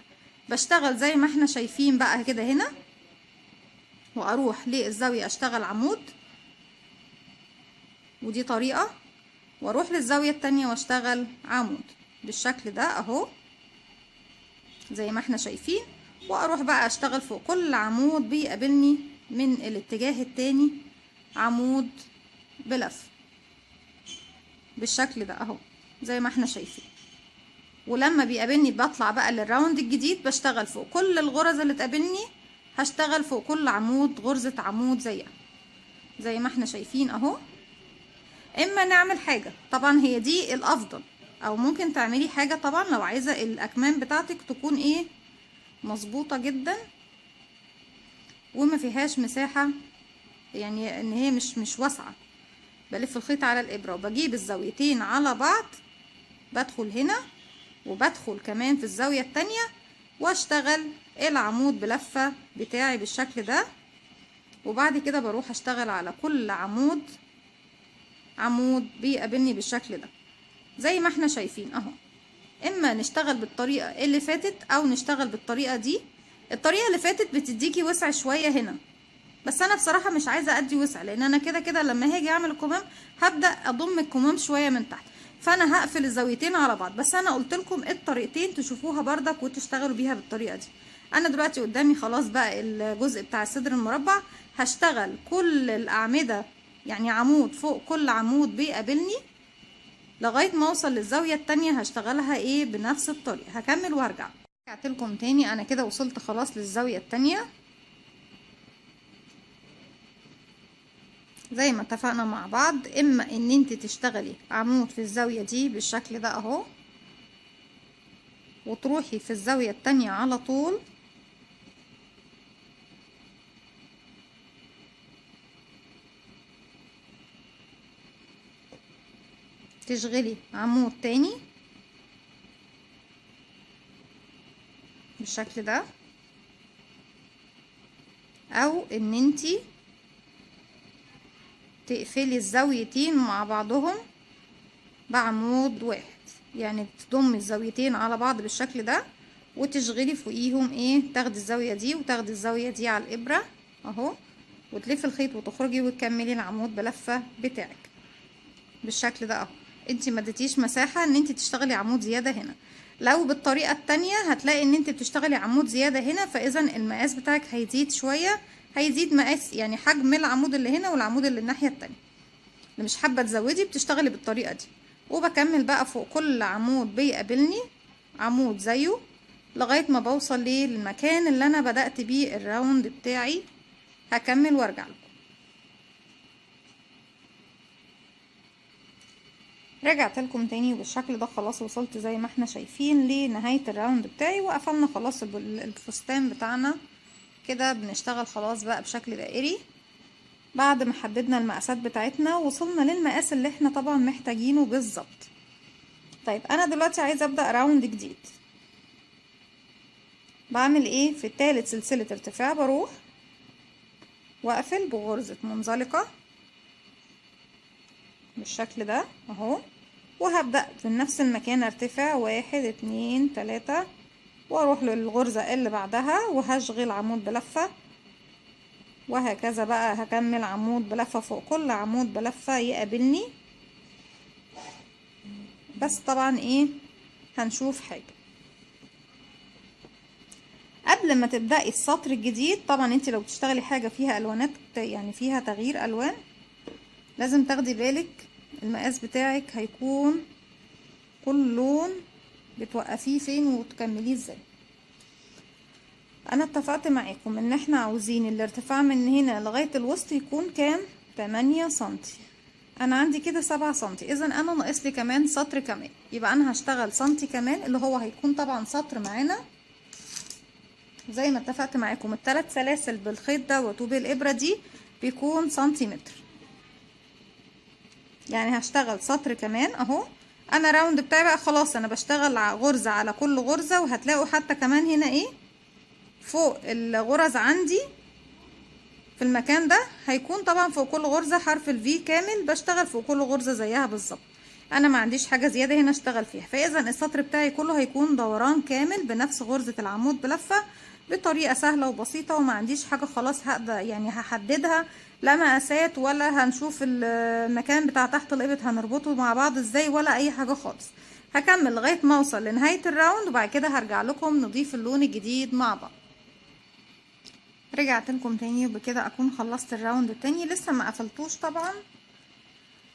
بشتغل زي ما احنا شايفين بقى كده هنا، واروح للزاوية اشتغل عمود ودي طريقة، واروح للزاوية التانية واشتغل عمود بالشكل ده اهو زي ما احنا شايفين، واروح بقى اشتغل فوق كل عمود بيقابلني من الاتجاه التاني عمود بلف بالشكل ده اهو زي ما احنا شايفين. ولما بيقابلني بطلع بقى للراوند الجديد بشتغل فوق كل الغرز اللي تقابلني، هشتغل فوق كل عمود غرزة عمود زيها زي ما احنا شايفين اهو. اما نعمل حاجة طبعا هي دي الافضل، او ممكن تعملي حاجة طبعا لو عايزة الاكمام بتاعتك تكون ايه مظبوطة جدا وما فيهاش مساحة، يعني ان هي مش واسعة. بلف الخيط على الابرة وبجيب الزاويتين على بعض، بدخل هنا وبدخل كمان في الزاوية التانية واشتغل العمود بلفة بتاعي بالشكل ده. وبعد كده بروح اشتغل على كل عمود بيقابلني بالشكل ده زي ما احنا شايفين اهو. اما نشتغل بالطريقة اللي فاتت او نشتغل بالطريقة دي. الطريقة اللي فاتت بتديكي وسع شوية هنا، بس انا بصراحة مش عايزة ادي وسع، لان انا كده كده لما هاجي اعمل الكمام هبدأ اضم الكمام شوية من تحت، فانا هقفل الزاويتين على بعض. بس انا قلت لكم الطريقتين تشوفوها بردك وتشتغلوا بيها بالطريقة دي. انا دلوقتي قدامي خلاص بقى الجزء بتاع الصدر المربع، هشتغل كل الاعمدة، يعني عمود فوق كل عمود بيقابلني لغاية ما اوصل للزاوية التانية هشتغلها ايه بنفس الطريقة. هكمل وارجع. رجعت لكم تاني، انا كده وصلت خلاص للزاوية التانية زي ما اتفقنا مع بعض. اما ان انت تشتغلي عمود في الزاوية دي بالشكل ده اهو، وتروحي في الزاوية التانية على طول، تشغلي عمود تاني بالشكل ده، او ان انتي تقفلي الزاويتين مع بعضهم بعمود واحد، يعني تضمي الزاويتين على بعض بالشكل ده وتشغلي فوقيهم ايه، تاخدي الزاوية دي وتاخدي الزاوية دي على الابرة اهو، وتلفي الخيط وتخرجي وتكملي العمود بلفة بتاعك بالشكل ده اهو. انتي ما اديتيش مساحة ان انتي تشتغلي عمود زيادة هنا. لو بالطريقة التانية هتلاقي ان انتي بتشتغلي عمود زيادة هنا، فاذا المقاس بتاعك هيزيد شوية، هيزيد مقاس يعني حجم العمود اللي هنا والعمود اللي الناحية التانية. اللي مش حابة تزودي بتشتغلي بالطريقة دي. وبكمل بقى فوق كل عمود بيقابلني عمود زيه لغاية ما بوصل للمكان اللي انا بدأت بيه الراوند بتاعي. هكمل وارجع لكم. رجعت لكم تاني بالشكل ده، خلاص وصلت زي ما احنا شايفين لنهاية الراوند بتاعي، وقفلنا خلاص الفستان بتاعنا كده. بنشتغل خلاص بقى بشكل دائري بعد ما حددنا المقاسات بتاعتنا، وصلنا للمقاس اللي احنا طبعا محتاجينه بالظبط. طيب انا دلوقتي عايزه ابدا راوند جديد. بعمل ايه؟ في التالت سلسله ارتفاع بروح واقفل بغرزه منزلقه بالشكل ده اهو، وهبدأ من نفس المكان ارتفع 1 2 3 واروح للغرزة اللي بعدها وهشغل عمود بلفة، وهكذا بقى هكمل عمود بلفة فوق كل عمود بلفة يقابلني. بس طبعا ايه، هنشوف حاجة قبل ما تبدأي السطر الجديد. طبعا انت لو بتشتغلي حاجة فيها الوانات، يعني فيها تغيير الوان، لازم تاخدي بالك المقاس بتاعك هيكون كل لون بتوقفيه فين وتكمليه ازاي. انا اتفقت معاكم ان احنا عاوزين الارتفاع من هنا لغاية الوسط يكون كام؟ 8 سنتي. انا عندي كده 7 سنتي، اذا انا ناقص لي كمان سطر كمان، يبقى انا هشتغل سنتي كمان اللي هو هيكون طبعا سطر معانا زي ما اتفقت معاكم. الثلاث سلاسل بالخيط دوت وبالابره دي بيكون سنتيمتر، يعني هشتغل سطر كمان اهو. انا راوند بتاعي بقى خلاص، انا بشتغل غرزه على كل غرزه، وهتلاقوا حتى كمان هنا ايه فوق الغرز عندي في المكان ده هيكون طبعا فوق كل غرزه حرف الفي كامل، بشتغل فوق كل غرزه زيها بالظبط. انا ما عنديش حاجه زياده هنا اشتغل فيها، فاذا السطر بتاعي كله هيكون دوران كامل بنفس غرزه العمود بلفه بطريقه سهله وبسيطه، وما عنديش حاجه خلاص هقدر يعني هحددها، لا مقاسات ولا هنشوف المكان بتاع تحت الابط هنربطه مع بعض ازاي ولا اي حاجه خالص. هكمل لغايه ما اوصل لنهايه الراوند، وبعد كده هرجع لكم نضيف اللون الجديد مع بعض. رجعت لكم تاني، وبكده اكون خلصت الراوند التاني. لسه ما قفلتوش طبعا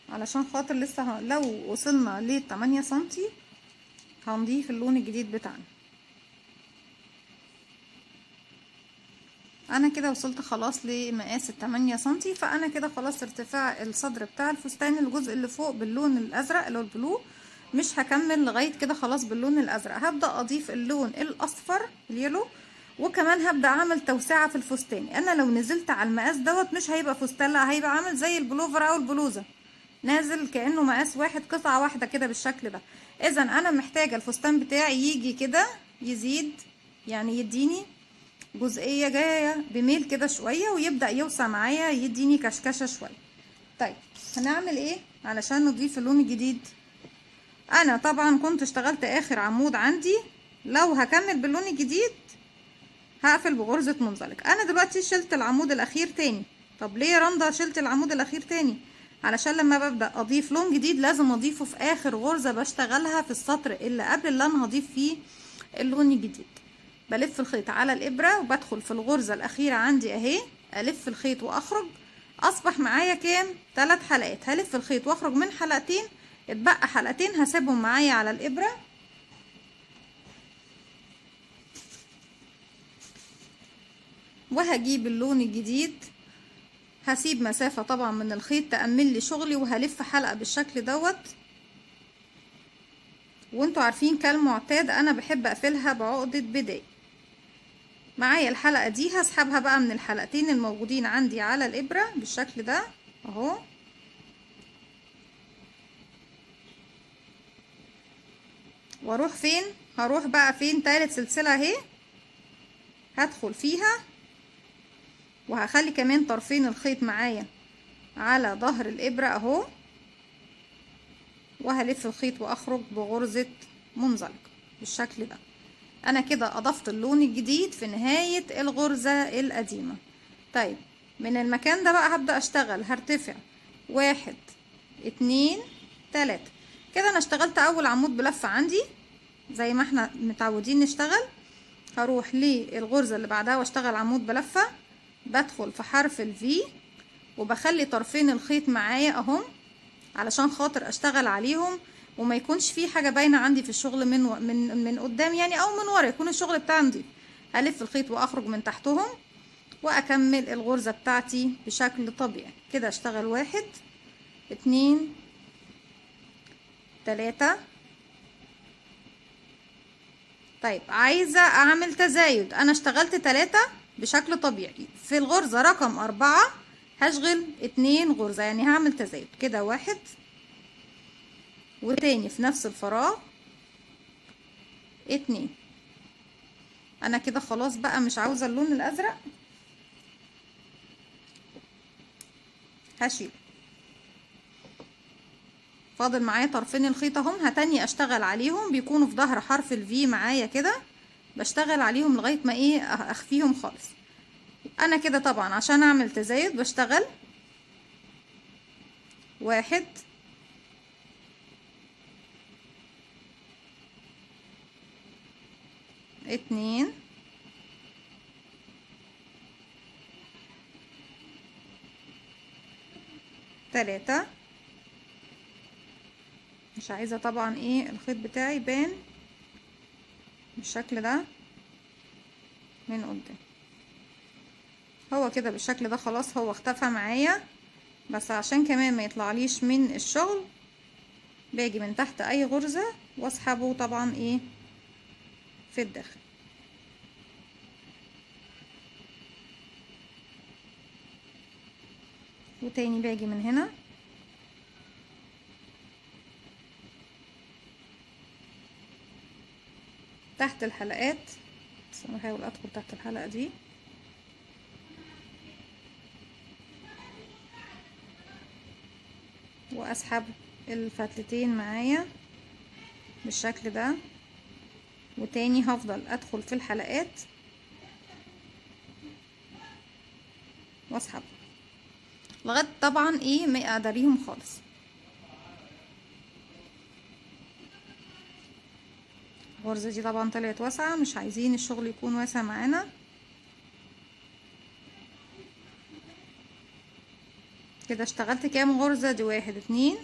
علشان خاطر لسه لو وصلنا ل 8 سنتي هنضيف اللون الجديد بتاعنا. انا كده وصلت خلاص لمقاس 8 سنتي، فانا كده خلاص ارتفاع الصدر بتاع الفستان الجزء اللي فوق باللون الازرق اللي هو البلو، مش هكمل لغايه كده خلاص باللون الازرق. هبدا اضيف اللون الاصفر اليلو، وكمان هبدأ اعمل توسعة في الفستان. انا لو نزلت على المقاس دوت مش هيبقى فستان، لا هيبقى عامل زي البلوفر او البلوزة، نازل كأنه مقاس واحد، قطعة واحدة كده بالشكل ده. اذا انا محتاجة الفستان بتاعي يجي كده يزيد، يعني يديني جزئية جاية بميل كده شوية، ويبدأ يوسع معايا يديني كشكشة شوية. طيب هنعمل ايه علشان نضيف اللون الجديد؟ انا طبعا كنت اشتغلت اخر عمود عندي، لو هكمل باللون الجديد هقفل بغرزة منزلق. انا دلوقتي شلت العمود الاخير تاني. طب ليه يا رندا شلت العمود الاخير تاني؟ علشان لما ببدأ اضيف لون جديد لازم اضيفه في اخر غرزة بشتغلها في السطر اللي قبل اللي انا هضيف فيه اللون الجديد. بلف الخيط على الابرة وبدخل في الغرزة الاخيرة عندي اهي، الف الخيط واخرج. اصبح معايا كام؟ 3 حلقات. هلف الخيط واخرج من حلقتين، اتبقى حلقتين هسيبهم معايا على الابرة، وهجيب اللون الجديد. هسيب مسافة طبعا من الخيط تأمل لي شغلي، وهلف حلقة بالشكل دوت. وانتوا عارفين كالمعتاد انا بحب اقفلها بعقدة بداية. معايا الحلقة دي هسحبها بقى من الحلقتين الموجودين عندي على الابرة بالشكل ده اهو، واروح فين؟ هروح بقى فين؟ تالت سلسلة اهي، هدخل فيها وهخلي كمان طرفين الخيط معايا على ظهر الابرة اهو، وهلف الخيط واخرج بغرزة منزلقة بالشكل ده. انا كده اضفت اللون الجديد في نهاية الغرزة القديمة. طيب من المكان ده بقى هبدأ اشتغل. هرتفع 1 2 3 كده. انا اشتغلت اول عمود بلفة عندي زي ما احنا متعودين نشتغل. هروح للغرزة اللي بعدها واشتغل عمود بلفة، بدخل في حرف الفي وبخلي طرفين الخيط معايا اهم علشان خاطر اشتغل عليهم وما يكونش في حاجه باينه عندي في الشغل من قدام يعني او من ورا، يكون الشغل بتاعي نضيف. هلف الخيط واخرج من تحتهم واكمل الغرزه بتاعتي بشكل طبيعي كده. اشتغل 1 2 3. طيب عايزه اعمل تزايد. انا اشتغلت 3 بشكل طبيعي. في الغرزه رقم 4 هشغل 2 غرزه، يعني هعمل تزايد كده 1 وتاني في نفس الفراغ 2. انا كده خلاص بقى مش عاوزة اللون الازرق، هشيل. فاضل معايا طرفين الخيط اهم، هتاني اشتغل عليهم، بيكونوا في ظهر حرف الفي معايا كده، بشتغل عليهم لغاية ما ايه اخفيهم خالص. انا كده طبعا عشان اعمل تزايد بشتغل 1 2 3. مش عايزة طبعا ايه الخيط بتاعي يبان بالشكل ده من قدام. هو كده بالشكل ده خلاص هو اختفى معايا، بس عشان كمان ما يطلعليش من الشغل باجي من تحت اي غرزة واسحبه طبعا ايه في الداخل. وتاني باجي من هنا تحت الحلقات، بس انا بحاول ادخل تحت الحلقة دي واسحب الفتلتين معايا بالشكل ده، وتاني هفضل ادخل في الحلقات واسحب لغايه طبعا ايه ما اقدريهم خالص. الغرزه دي طبعا طلعت واسعه، مش عايزين الشغل يكون واسع معانا. كده اشتغلت كام غرزه؟ دي 1 2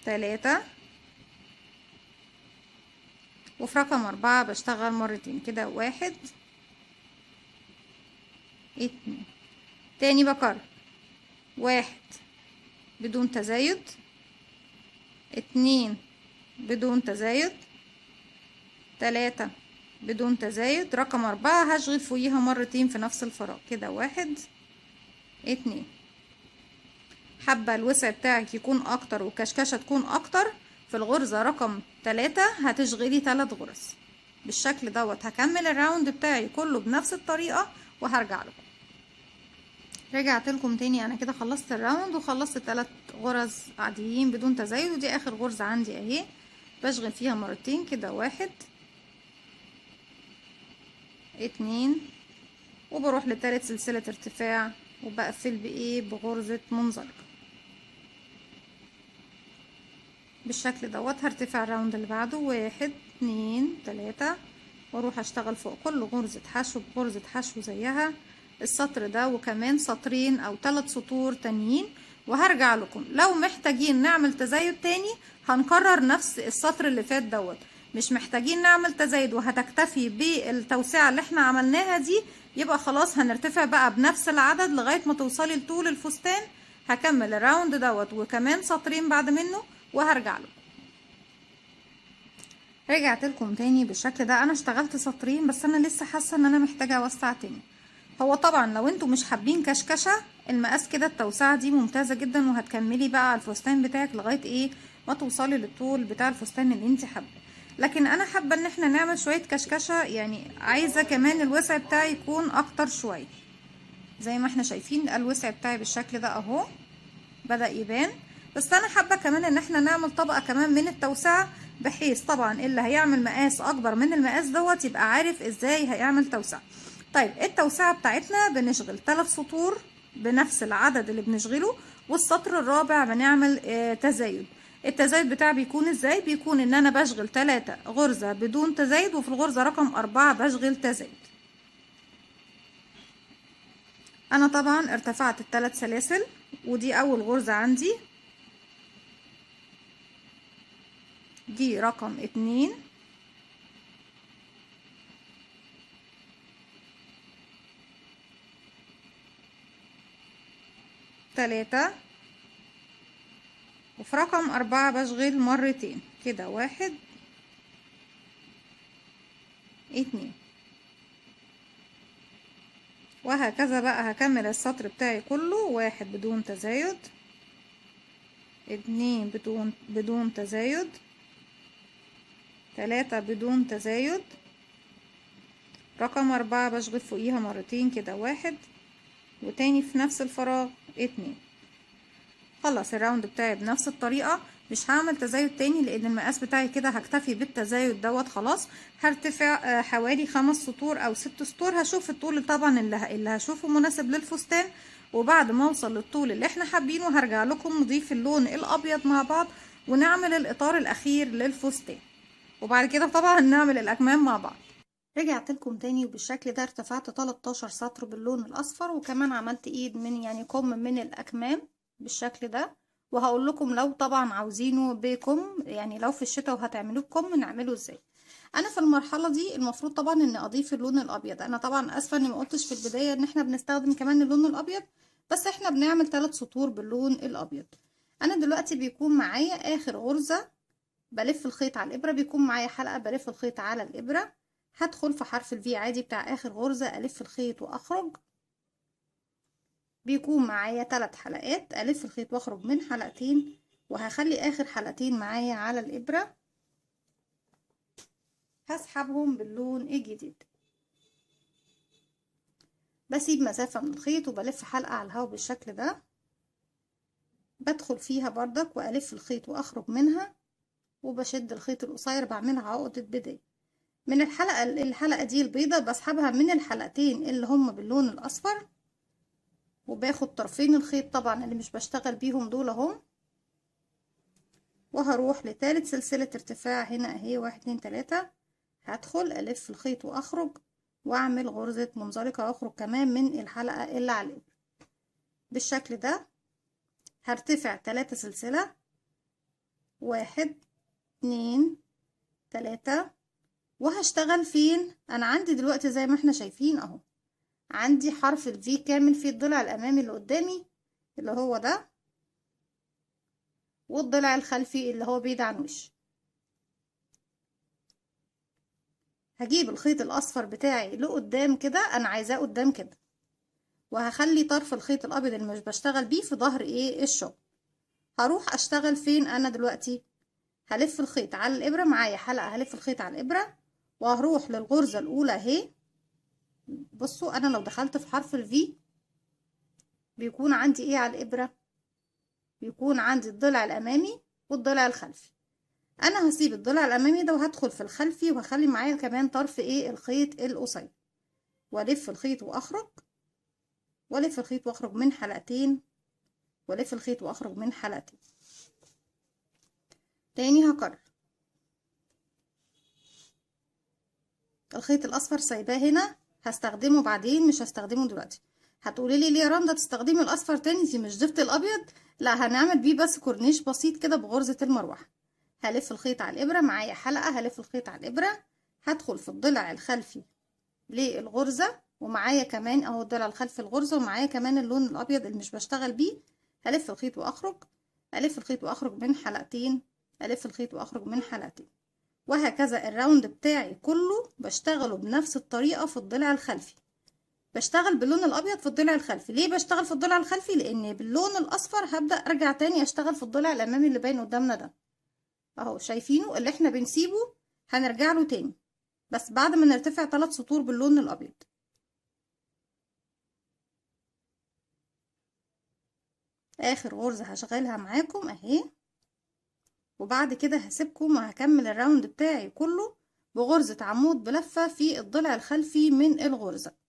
3، وفي رقم 4 بشتغل مرتين كده 1 2. تاني بكرر 1 بدون تزايد 2 بدون تزايد، 3 بدون تزايد، رقم 4 هشغل فوقيها مرتين في نفس الفراغ كده، 1 2. حابة الوسع بتاعك يكون اكتر والكشكشة تكون اكتر، في الغرزة رقم 3 هتشغلي 3 غرز بالشكل دوت. هكمل الراوند بتاعي كله بنفس الطريقة وهرجع لكم. رجعت لكم تاني، انا كده خلصت الراوند وخلصت 3 غرز عاديين بدون تزايد، ودي اخر غرزة عندي اهي بشغل فيها مرتين كده، 1 2، وبروح لتالت سلسلة ارتفاع وبقفل بايه، بغرزة منزلقة بالشكل دوت. هرتفع الراوند اللي بعده، 1 2 3، واروح اشتغل فوق كل غرزة حشو بغرزة حشو زيها السطر ده، وكمان سطرين او 3 سطور تانيين، وهرجع لكم. لو محتاجين نعمل تزايد تاني هنكرر نفس السطر اللي فات دوت، مش محتاجين نعمل تزايد وهتكتفي بالتوسعة اللي احنا عملناها دي، يبقى خلاص هنرتفع بقى بنفس العدد لغاية ما توصلي لطول الفستان. هكمل الراوند دوت وكمان سطرين بعد منه وهرجع لكم. رجعت لكم تاني بالشكل ده. انا اشتغلت سطرين بس انا لسه حاسه ان انا محتاجه اوسع تاني. هو طبعا لو انتوا مش حابين كشكشه، المقاس كده التوسعه دي ممتازه جدا، وهتكملي بقى على الفستان بتاعك لغايه ايه ما توصلي للطول بتاع الفستان اللي انت حابه. لكن انا حابه ان احنا نعمل شويه كشكشه، يعني عايزه كمان الوسع بتاعي يكون اكتر شويه. زي ما احنا شايفين الوسع بتاعي بالشكل ده اهو بدأ يبان، بس انا حابه كمان ان احنا نعمل طبقه كمان من التوسعه، بحيث طبعا اللي هيعمل مقاس اكبر من المقاس دوت يبقى عارف ازاي هيعمل توسعه. طيب التوسعه بتاعتنا بنشغل 3 سطور بنفس العدد اللي بنشغله، والسطر الرابع بنعمل تزايد. التزايد بتاعي بيكون ازاي؟ بيكون ان انا بشغل 3 غرزه بدون تزايد، وفي الغرزه رقم 4 بشغل تزايد. انا طبعا ارتفعت ال3 سلاسل، ودي اول غرزه عندي، دي رقم 2، تلاتة، وفي رقم 4 بشغل مرتين كده، 1 2، وهكذا بقى. هكمل السطر بتاعي كله، 1 بدون تزايد، 2 بدون تزايد، 3 بدون تزايد، رقم 4 بشغل فوقيها مرتين كده، 1، وتاني في نفس الفراغ 2. خلص الراوند بتاعي بنفس الطريقة، مش هعمل تزايد تاني لان المقاس بتاعي كده هكتفي بالتزايد دوت خلاص. هرتفع حوالي 5 سطور او 6 سطور، هشوف الطول طبعا اللي هشوفه مناسب للفستان، وبعد ما اوصل للطول اللي احنا حابينه هرجع لكم نضيف اللون الابيض مع بعض ونعمل الاطار الاخير للفستان، وبعد كده طبعا نعمل الاكمام مع بعض. رجعت لكم تاني، وبالشكل ده ارتفعت 13 سطر باللون الاصفر، وكمان عملت ايد من يعني كم من الاكمام بالشكل ده. وهقول لكم لو طبعا عاوزينه بكم، يعني لو في الشتاء وهتعملوه بكم نعمله ازاي. انا في المرحله دي المفروض طبعا ان اضيف اللون الابيض. انا طبعا اسفه اني ما قلتش في البدايه ان احنا بنستخدم كمان اللون الابيض، بس احنا بنعمل 3 سطور باللون الابيض. انا دلوقتي بيكون معايا اخر غرزه بلف الخيط على الابره، بيكون معايا حلقه بلف الخيط على الابره، هدخل في حرف الفي عادي بتاع اخر غرزة، الف الخيط واخرج. بيكون معايا 3 حلقات، الف الخيط واخرج من حلقتين، وهخلي اخر حلقتين معايا على الابرة هسحبهم باللون الجديد. بسيب مسافة من الخيط وبلف حلقة على الهوا بالشكل ده، بدخل فيها بردك والف الخيط واخرج منها، وبشد الخيط القصير بعملها عقدة بداية. من الحلقة دي البيضة بسحبها من الحلقتين اللي هم باللون الاصفر، وباخد طرفين الخيط طبعا اللي مش بشتغل بيهم دول اهم، وهروح لتالت سلسلة ارتفاع هنا اهي، 1 2 3، هدخل الف الخيط واخرج واعمل غرزة منزلقة واخرج كمان من الحلقة اللي على الابرة بالشكل ده. هرتفع 3 سلسلة، 1 2 3، وهشتغل فين؟ انا عندي دلوقتي زي ما احنا شايفين اهو، عندي حرف الفي كامل في الضلع الامامي اللي قدامي اللي هو ده، والضلع الخلفي اللي هو بعيد عن وشي. هجيب الخيط الاصفر بتاعي لقدام كده، انا عايزاه قدام كده، وهخلي طرف الخيط الابيض اللي مش بشتغل بيه في ظهر ايه الشغل. هروح اشتغل فين انا دلوقتي؟ هلف الخيط على الابره، معايا حلقه هلف الخيط على الابره وهروح للغرزه الاولى اهي. بصوا انا لو دخلت في حرف الفي بيكون عندي ايه على الابره؟ بيكون عندي الضلع الامامي والضلع الخلفي. انا هسيب الضلع الامامي ده وهدخل في الخلفي، وهخلي معايا كمان طرف ايه الخيط القصير، والف الخيط واخرج، والف الخيط واخرج من حلقتين، والف الخيط واخرج من حلقتين. تاني هكرر. الخيط الاصفر سايباه هنا، هستخدمه بعدين مش هستخدمه دلوقتي. هتقولي لي ليه يا رندا تستخدمي الاصفر تاني؟ دي مش ضفت الابيض. لا، هنعمل بيه بس كورنيش بسيط كده بغرزة المروحة. هلف الخيط على الابرة، معايا حلقة هلف الخيط على الابرة، هدخل في الضلع الخلفي للغرزة، ومعايا كمان اهو الضلع الخلفي الغرزة، ومعايا كمان اللون الابيض اللي مش بشتغل بيه. هلف الخيط واخرج، الف الخيط واخرج من حلقتين، الف الخيط واخرج من حلقتين، وهكذا الراوند بتاعي كله بشتغله بنفس الطريقة في الضلع الخلفي. بشتغل باللون الابيض في الضلع الخلفي. ليه بشتغل في الضلع الخلفي؟ لان باللون الاصفر هبدأ ارجع تاني اشتغل في الضلع الامامي اللي باين قدامنا ده اهو، شايفينه اللي احنا بنسيبه هنرجع له تاني، بس بعد ما نرتفع 3 سطور باللون الابيض. اخر غرزة هشغلها معاكم اهي، وبعد كده هسيبكم وهكمل الراوند بتاعي كله بغرزة عمود بلفة في الضلع الخلفي من الغرزة.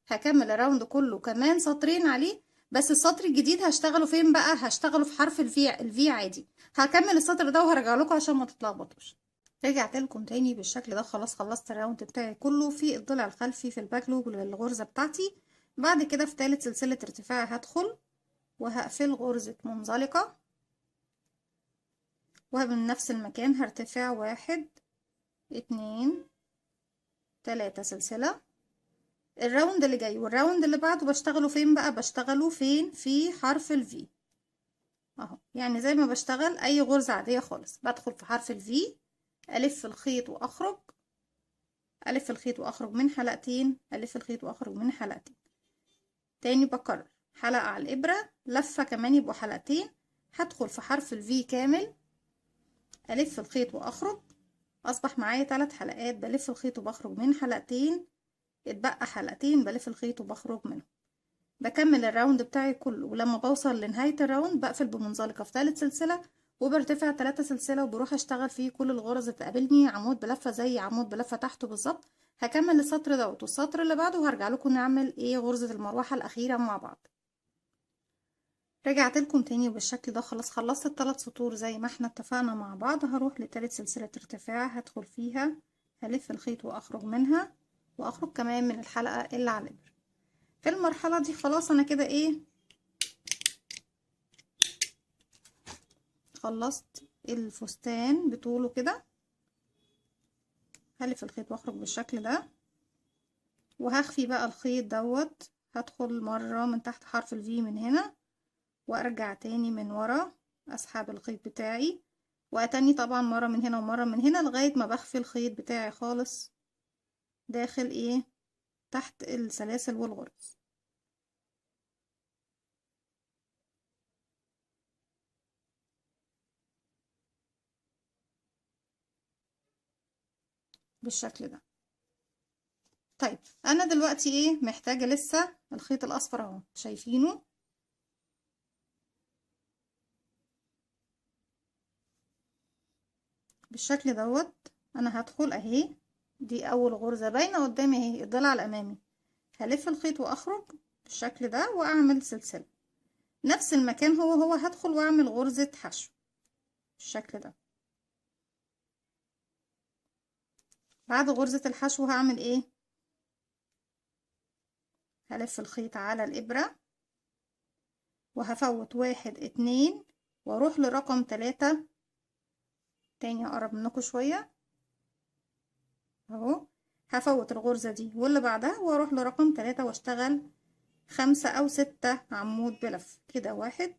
هكمل الراوند كله كمان سطرين عليه، بس السطر الجديد هشتغله فين بقى؟ هشتغله في حرف الفي عادي. هكمل السطر ده وهرجع لكم عشان ما تتلخبطوش. رجعت لكم تاني بالشكل ده، خلاص خلصت الراوند بتاعي كله في الضلع الخلفي في الباك لوب للغرزة بتاعتي. بعد كده في تالت سلسلة ارتفاع هدخل وهقفل غرزة منزلقة، ومن نفس المكان هرتفع 1 2 3 سلسلة. الراوند اللي جاي والراوند اللي بعده بشتغله فين بقى؟ بشتغله فين؟ في حرف الفي اهو، يعني زي ما بشتغل اي غرزة عادية خالص. بدخل في حرف الفي، الف الخيط واخرج، الف الخيط واخرج من حلقتين، الف الخيط واخرج من حلقتين. تاني بكرر حلقة على الابرة، لفة كمان يبقوا حلقتين، هدخل في حرف الفي كامل، الف الخيط واخرج، اصبح معايا 3 حلقات بلف الخيط وبخرج من حلقتين، اتبقى حلقتين بلف الخيط وبخرج منهم. بكمل الراوند بتاعي كله، ولما بوصل لنهاية الراوند بقفل بمنزلقة في 3 سلسلة وبرتفع 3 سلسلة، وبروح اشتغل فيه كل الغرز اللي تقابلني عمود بلفة زي عمود بلفة تحته بالظبط. هكمل السطر دوت والسطر اللي بعده وهرجع لكم نعمل ايه غرزة المروحة الأخيرة مع بعض. رجعت لكم تاني بالشكل ده، خلاص خلصت ال3 سطور زي ما احنا اتفقنا مع بعض. هروح لتالت سلسلة ارتفاع هدخل فيها، هلف الخيط واخرج منها، واخرج كمان من الحلقة اللي على الابر. في المرحلة دي خلاص انا كده ايه خلصت الفستان بطوله كده. هلف الخيط واخرج بالشكل ده، وهخفي بقى الخيط دوت. هدخل مرة من تحت حرف الفي من هنا، وارجع تاني من ورا اسحب الخيط بتاعي، واتني طبعا مرة من هنا ومرة من هنا لغاية ما بخفي الخيط بتاعي خالص داخل ايه تحت السلاسل والغرز بالشكل ده. طيب انا دلوقتي ايه محتاجة؟ لسه الخيط الاصفر اهو شايفينه بالشكل دوت. انا هدخل اهي، دي اول غرزة باينة قدامي اهي الضلع الامامي، هلف الخيط واخرج بالشكل ده واعمل سلسلة نفس المكان هو هدخل واعمل غرزة حشو بالشكل ده. بعد غرزة الحشو هعمل ايه؟ هلف الخيط على الابرة وهفوت 1 2 واروح لرقم 3 تاني، هقرب منكم شوية اهو. هفوت الغرزة دي واللي بعدها واروح لرقم 3 واشتغل 5 أو 6 عمود بلف كده. 1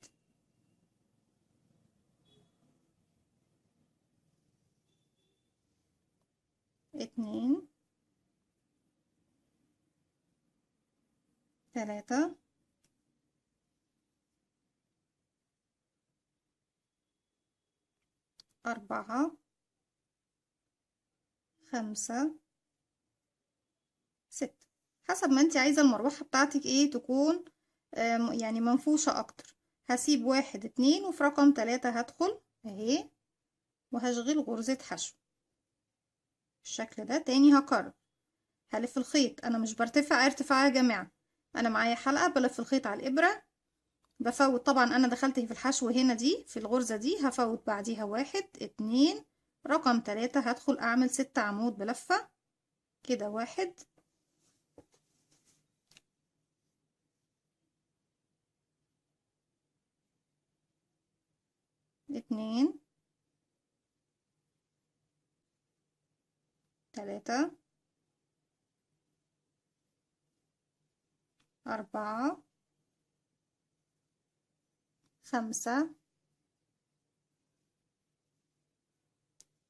2 3 4 5 6. حسب ما انت عايزة المروحة بتاعتك ايه تكون يعني منفوشة اكتر. هسيب 1 2 وفي رقم 3 هدخل اهي وهشغل غرزة حشو بالشكل ده. تاني هكرر، هلف الخيط، انا مش برتفع ارتفاع يا جماعة، انا معايا حلقة بلف الخيط على الابرة، بفوت. طبعا انا دخلت في الحشو هنا دي في الغرزة دي، هفوت بعديها 1 2 رقم 3 هدخل اعمل 6 عمود بلفة كده. 1 2 3 4 5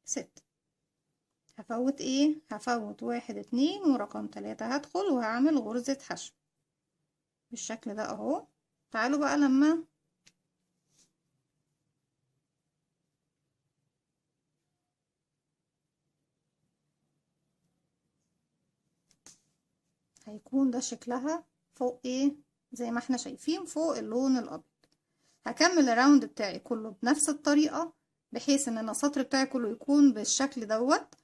6. هفوت ايه، هفوت 1 2 ورقم 3 هدخل وهعمل غرزة حشو بالشكل ده اهو. تعالوا بقى لما هيكون ده شكلها فوق ايه، زي ما احنا شايفين فوق اللون الابيض. هكمل الراوند بتاعي كله بنفس الطريقة بحيث ان السطر بتاعي كله يكون بالشكل دوت.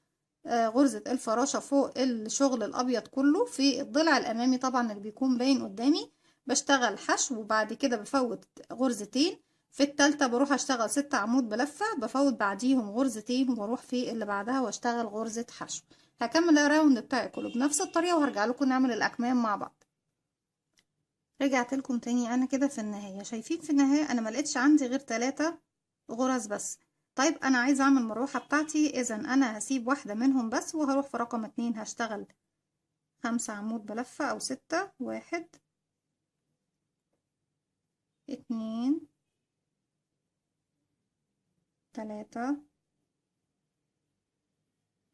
غرزة الفراشة فوق الشغل الابيض كله في الضلع الامامي طبعا اللي بيكون باين قدامي. بشتغل حشو وبعد كده بفوت غرزتين، في التالتة بروح اشتغل 6 عمود بلفة، بفوت بعديهم غرزتين وبروح في اللي بعدها واشتغل غرزة حشو. هكمل الراوند بتاعي كله بنفس الطريقة وهرجع لكم نعمل الاكمام مع بعض. رجعت لكم تاني انا كده في النهاية. شايفين في النهاية انا ملقتش عندي غير 3 غرز بس. طيب انا عايزة اعمل المروحة بتاعتي، اذا انا هسيب واحدة منهم بس وهروح في رقم 2 هشتغل 5 عمود بلفة او 6. 1 2 3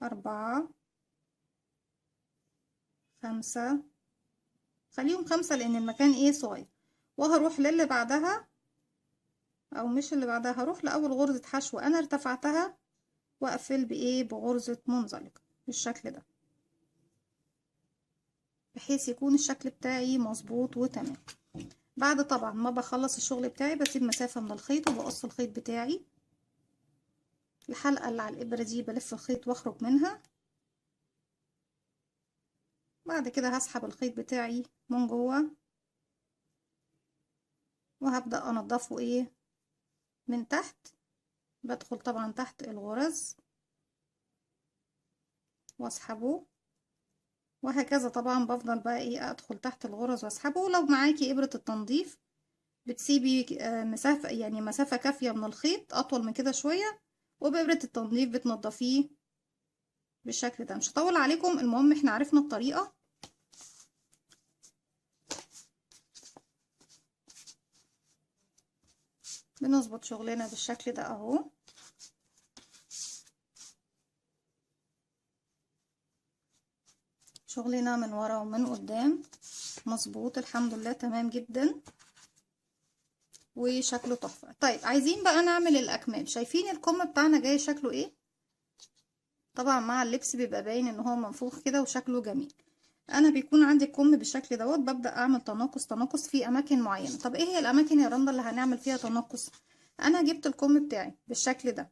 4 5. خليهم 5 لان المكان ايه صغير. وهروح للي بعدها او مش اللي بعدها، هروح لاول غرزة حشو انا ارتفعتها واقفل بايه، بغرزة منزلقة بالشكل ده بحيث يكون الشكل بتاعي مظبوط وتمام. بعد طبعا ما بخلص الشغل بتاعي بسيب مسافة من الخيط وبقص الخيط بتاعي. الحلقة اللي على الإبرة دي بلف الخيط واخرج منها. بعد كده هسحب الخيط بتاعي من جوه وهبدأ انضفه ايه من تحت. بدخل طبعا تحت الغرز واسحبه وهكذا. طبعا بفضل بقى ايه ادخل تحت الغرز واسحبه. ولو معاكي ابرة التنظيف بتسيبي مسافة، يعني مسافة كافية من الخيط اطول من كده شوية، وبإبرة التنظيف بتنضفيه بالشكل ده. مش هطول عليكم، المهم احنا عرفنا الطريقة. بنظبط شغلنا بالشكل ده اهو. شغلنا من ورا ومن قدام مظبوط الحمد لله تمام جدا وشكله تحفة. طيب عايزين بقى نعمل الاكمام. شايفين الكم بتاعنا جاي شكله ايه؟ طبعا مع اللبس بيبقى باين ان هو منفوخ كده وشكله جميل. انا بيكون عندي الكم بالشكل دوت. ببدأ اعمل تناقص في اماكن معينة. طب ايه هي الاماكن يا رندا اللي هنعمل فيها تناقص؟ انا جبت الكم بتاعي بالشكل ده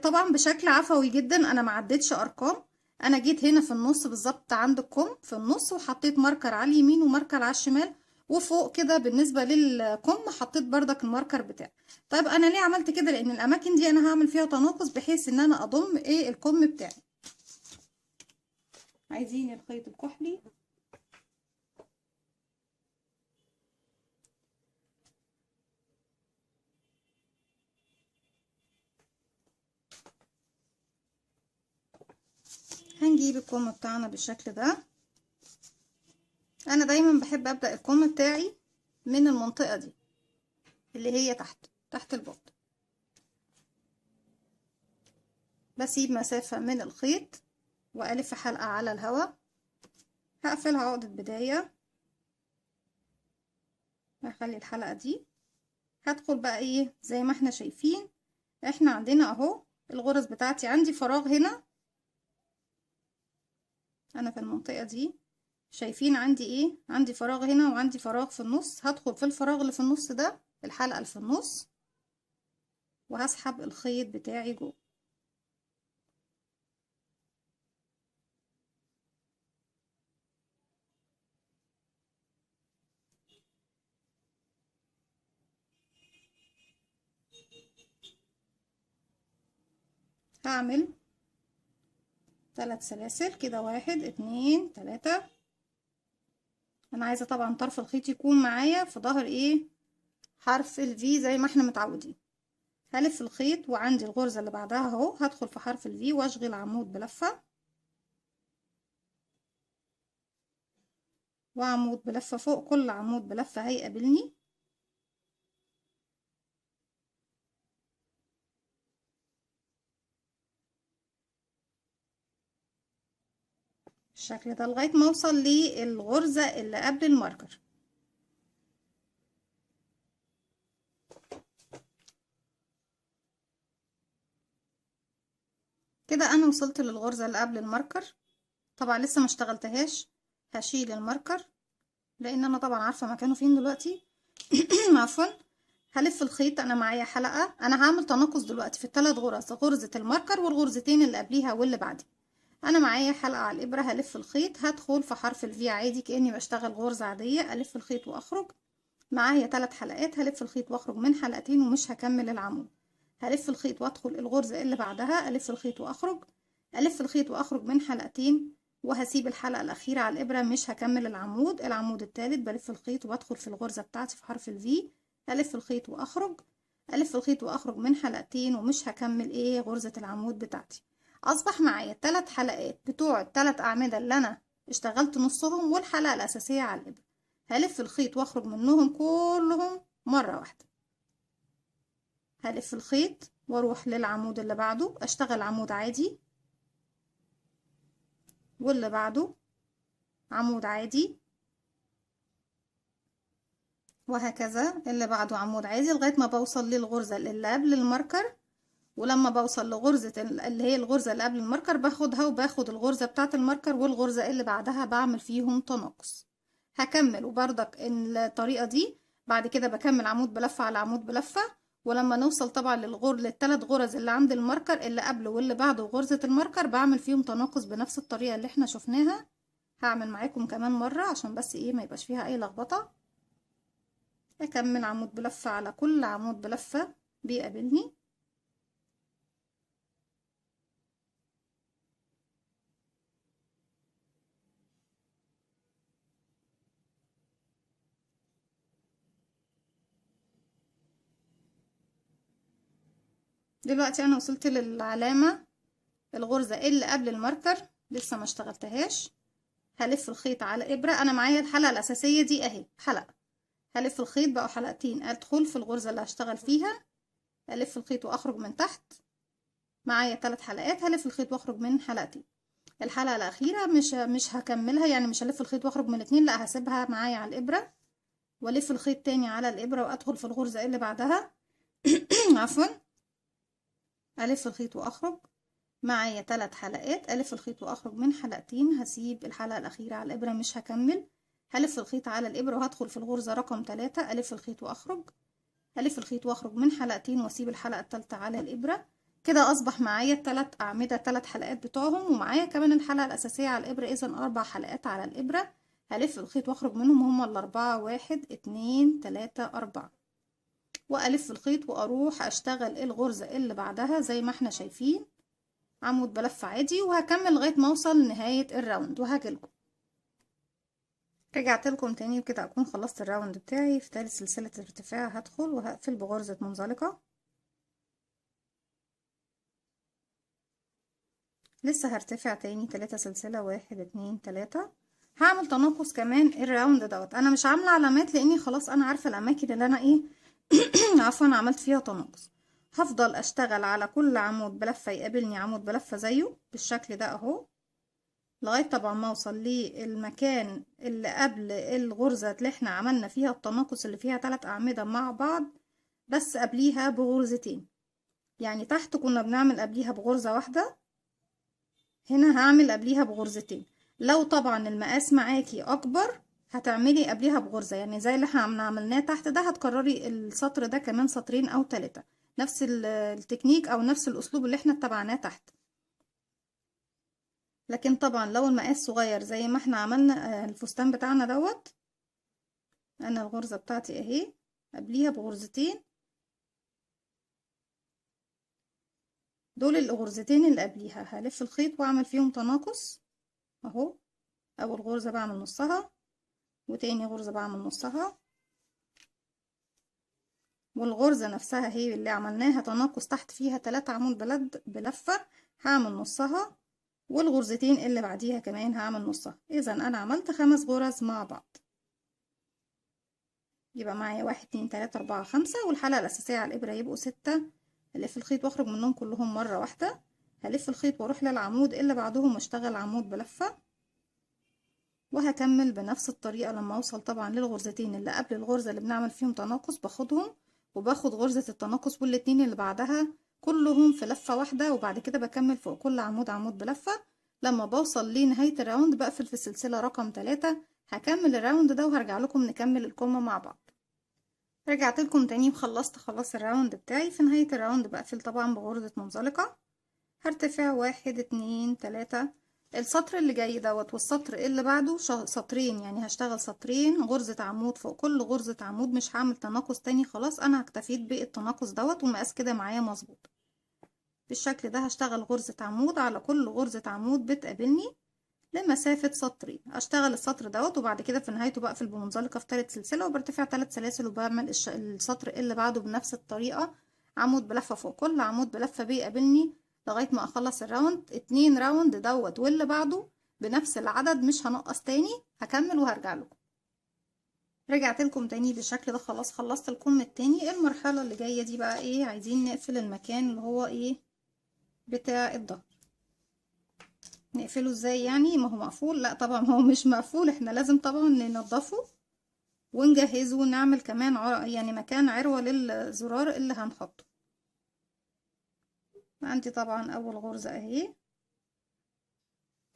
طبعا بشكل عفوي جدا، انا ما عدتش ارقام. انا جيت هنا في النص بالظبط عند الكم في النص وحطيت ماركر على اليمين وماركر على الشمال، وفوق كده بالنسبة للكم حطيت بردك الماركر بتاعي. طيب انا ليه عملت كده؟ لان الاماكن دي انا هعمل فيها تناقص بحيث ان انا اضم ايه الكم بتاعي. عايزين الخيط الكحلي هنجيب الكم بتاعنا بالشكل ده. انا دايما بحب ابدأ الكم بتاعي من المنطقة دي اللي هي تحت البط بسيب مسافة من الخيط وألف حلقة على الهواء، هقفلها عقدة بداية، هخلي الحلقة دي، هدخل بقى ايه زي ما احنا شايفين. احنا عندنا اهو الغرز بتاعتي، عندي فراغ هنا، انا في المنطقة دي شايفين عندي ايه، عندي فراغ هنا وعندي فراغ في النص. هدخل في الفراغ اللي في النص ده، الحلقة اللي في النص، وهسحب الخيط بتاعي جوه. هعمل 3 سلاسل كده، 1 2 3. انا عايزة طبعا طرف الخيط يكون معايا في ظهر ايه، حرف الفي زي ما احنا متعودين. هلف الخيط وعندي الغرزة اللي بعدها اهو، هدخل في حرف الفي واشغل عمود بلفة وعمود بلفة فوق كل عمود بلفة هيقابلني. بالشكل ده لغاية ما اوصل للغرزة اللي قبل الماركر. كده انا وصلت للغرزة اللي قبل الماركر. طبعا لسه ما اشتغلتهاش، هشيل الماركر لان انا طبعا عارفة مكانه فين دلوقتي. عفوا. هلف الخيط، انا معايا حلقة، انا هعمل تناقص دلوقتي في الثلاث غرز، غرزة الماركر والغرزتين اللي قبليها واللي بعدي. انا معايا حلقة على الابرة، هلف الخيط، هدخل في حرف الفي عادي كأني بشتغل غرزة عادية، الف الخيط واخرج. معايا 3 حلقات، هلف الخيط واخرج من حلقتين ومش هكمل العمود. هلف الخيط وادخل الغرزة اللي بعدها، الف الخيط واخرج، الف الخيط واخرج من حلقتين، وهسيب الحلقة الأخيرة على الإبرة مش هكمل العمود. العمود الثالث بلف الخيط وبدخل في الغرزة بتاعتي في حرف الفي، ألف الخيط وأخرج، ألف الخيط وأخرج من حلقتين ومش هكمل إيه غرزة العمود بتاعتي. أصبح معايا 3 حلقات بتوع ال3 أعمدة اللي أنا اشتغلت نصهم والحلقة الأساسية على الإبرة. هلف الخيط وأخرج منهم كلهم مرة واحدة. هلف الخيط وأروح للعمود اللي بعده، أشتغل عمود عادي، واللي بعده عمود عادي، وهكذا اللي بعده عمود عادي لغاية ما بوصل للغرزة اللي قبل الماركر. ولما بوصل لغرزة اللي هي الغرزة اللي قبل الماركر باخدها وباخد الغرزة بتاعة الماركر والغرزة اللي بعدها بعمل فيهم تناقص. هكمل وبرضك الطريقة دي بعد كده بكمل عمود بلفة على عمود بلفة. ولما نوصل طبعا للثلاث غرز اللي عند الماركر اللي قبله واللي بعده غرزة الماركر بعمل فيهم تناقص بنفس الطريقة اللي احنا شفناها. هعمل معاكم كمان مرة عشان بس ايه ما يبقاش فيها اي لخبطة. اكمل عمود بلفة على كل عمود بلفة بيقابلني. دلوقتي انا وصلت للعلامة الغرزة اللي قبل الماركر، لسه ما اشتغلتهاش. هلف الخيط على ابرة، انا معايا الحلقة الاساسية دي اهي حلقة، هلف الخيط بقى حلقتين، ادخل في الغرزة اللي هشتغل فيها، الف الخيط واخرج من تحت. معايا 3 حلقات، هلف الخيط واخرج من حلقتين. الحلقة الاخيرة مش هكملها، يعني مش هلف الخيط واخرج من 2، لا هسيبها معايا على الابرة والف الخيط تاني على الابرة وادخل في الغرزة اللي بعدها. عفوا. الف الخيط واخرج، معايا 3 حلقات، الف الخيط واخرج من حلقتين، هسيب الحلقة الاخيرة على الابرة مش هكمل. هلف الخيط على الابرة وهدخل في الغرزة رقم 3، الف الخيط واخرج، الف الخيط واخرج من حلقتين واسيب الحلقة الثالثة على الابرة. كده اصبح معايا ال3 اعمدة 3 حلقات بتوعهم، ومعايا كمان الحلقة الاساسية على الابرة، اذا 4 حلقات على الابرة. هلف الخيط واخرج منهم هما الاربعة، 1 2 3 4، والف الخيط واروح اشتغل الغرزة اللي بعدها زي ما احنا شايفين عمود بلف عادي، وهكمل لغاية ما اوصل لنهاية الراوند وهاجيلكم. رجعت لكم تاني وكده اكون خلصت الراوند بتاعي. في تالت سلسلة ارتفاع هدخل وهقفل بغرزة منزلقة، لسه هرتفع تاني 3 سلسلة، 1 2 3. هعمل تناقص كمان الراوند دوت. انا مش عاملة علامات لاني خلاص انا عارفة الاماكن اللي انا ايه عفوا عملت فيها تناقص. هفضل اشتغل على كل عمود بلفة يقابلني عمود بلفة زيه بالشكل ده اهو، لغاية طبعا ما اوصل للمكان اللي قبل الغرزة اللي احنا عملنا فيها التناقص اللي فيها 3 اعمدة مع بعض، بس قبليها بغرزتين. يعني تحت كنا بنعمل قبليها بغرزة واحدة، هنا هعمل قبليها بغرزتين. لو طبعا المقاس معاكي اكبر هتعملي قبليها بغرزة، يعني زي اللي احنا عملناه تحت ده هتكرري السطر ده كمان سطرين او 3، نفس التكنيك او نفس الاسلوب اللي احنا اتبعناه تحت. لكن طبعا لو المقاس صغير زي ما احنا عملنا الفستان بتاعنا دوت، انا الغرزة بتاعتي اهي قبليها بغرزتين، دول الغرزتين اللي قبليها هلف الخيط واعمل فيهم تناقص اهو. اول غرزة بعمل نصها، وتاني غرزة بعمل نصها، والغرزة نفسها هي اللي عملناها تناقص تحت فيها 3 عمود بلفة هعمل نصها، والغرزتين اللي بعديها كمان هعمل نصها. اذا انا عملت 5 غرز مع بعض، يبقى معايا 1 2 3 4 5، والحلقة الأساسية على الإبرة يبقوا 6. هلف الخيط واخرج منهم كلهم مرة واحدة، هلف الخيط واروح للعمود اللي بعدهم واشتغل عمود بلفة، وهكمل بنفس الطريقة لما اوصل طبعا للغرزتين اللي قبل الغرزة اللي بنعمل فيهم تناقص باخدهم، وباخد غرزة التناقص والاتنين اللي بعدها كلهم في لفة واحدة، وبعد كده بكمل فوق كل عمود عمود بلفة. لما بوصل لنهاية الراوند بقفل في السلسلة رقم 3. هكمل الراوند ده وهرجع لكم نكمل الكم مع بعض. رجعت لكم تاني وخلصت خلاص الراوند بتاعي. في نهاية الراوند بقفل طبعا بغرزة منزلقة، هرتفع 1 2 3. السطر اللي جاي دوت والسطر اللي بعده سطرين، يعني هشتغل سطرين غرزة عمود فوق كل غرزة عمود، مش هعمل تناقص تاني. خلاص انا اكتفيت بالتناقص دوت والمقاس كده معايا مظبوط. بالشكل ده هشتغل غرزة عمود على كل غرزة عمود بتقابلني لمسافة سطرين. اشتغل السطر دوت وبعد كده في نهايته بقفل بمنزلقة في 3 سلسلة وبرتفع 3 سلاسل، وبعمل السطر اللي بعده بنفس الطريقة، عمود بلفة فوق كل عمود بلفة بيقابلني لغاية ما اخلص الراوند. 2 راوند دوت واللي بعده بنفس العدد، مش هنقص تاني. هكمل وهرجع لكم. رجعت لكم تاني بالشكل ده، خلاص خلصت الكم التاني. المرحلة اللي جاية دي بقى ايه؟ عايزين نقفل المكان اللي هو ايه بتاع الظهر. نقفله ازاي يعني؟ ما هو مقفول؟ لا طبعا هو مش مقفول، احنا لازم طبعا ننضفه ونجهزه ونعمل كمان يعني مكان عروة للزرار اللي هنحطه. عندي طبعا اول غرزة اهي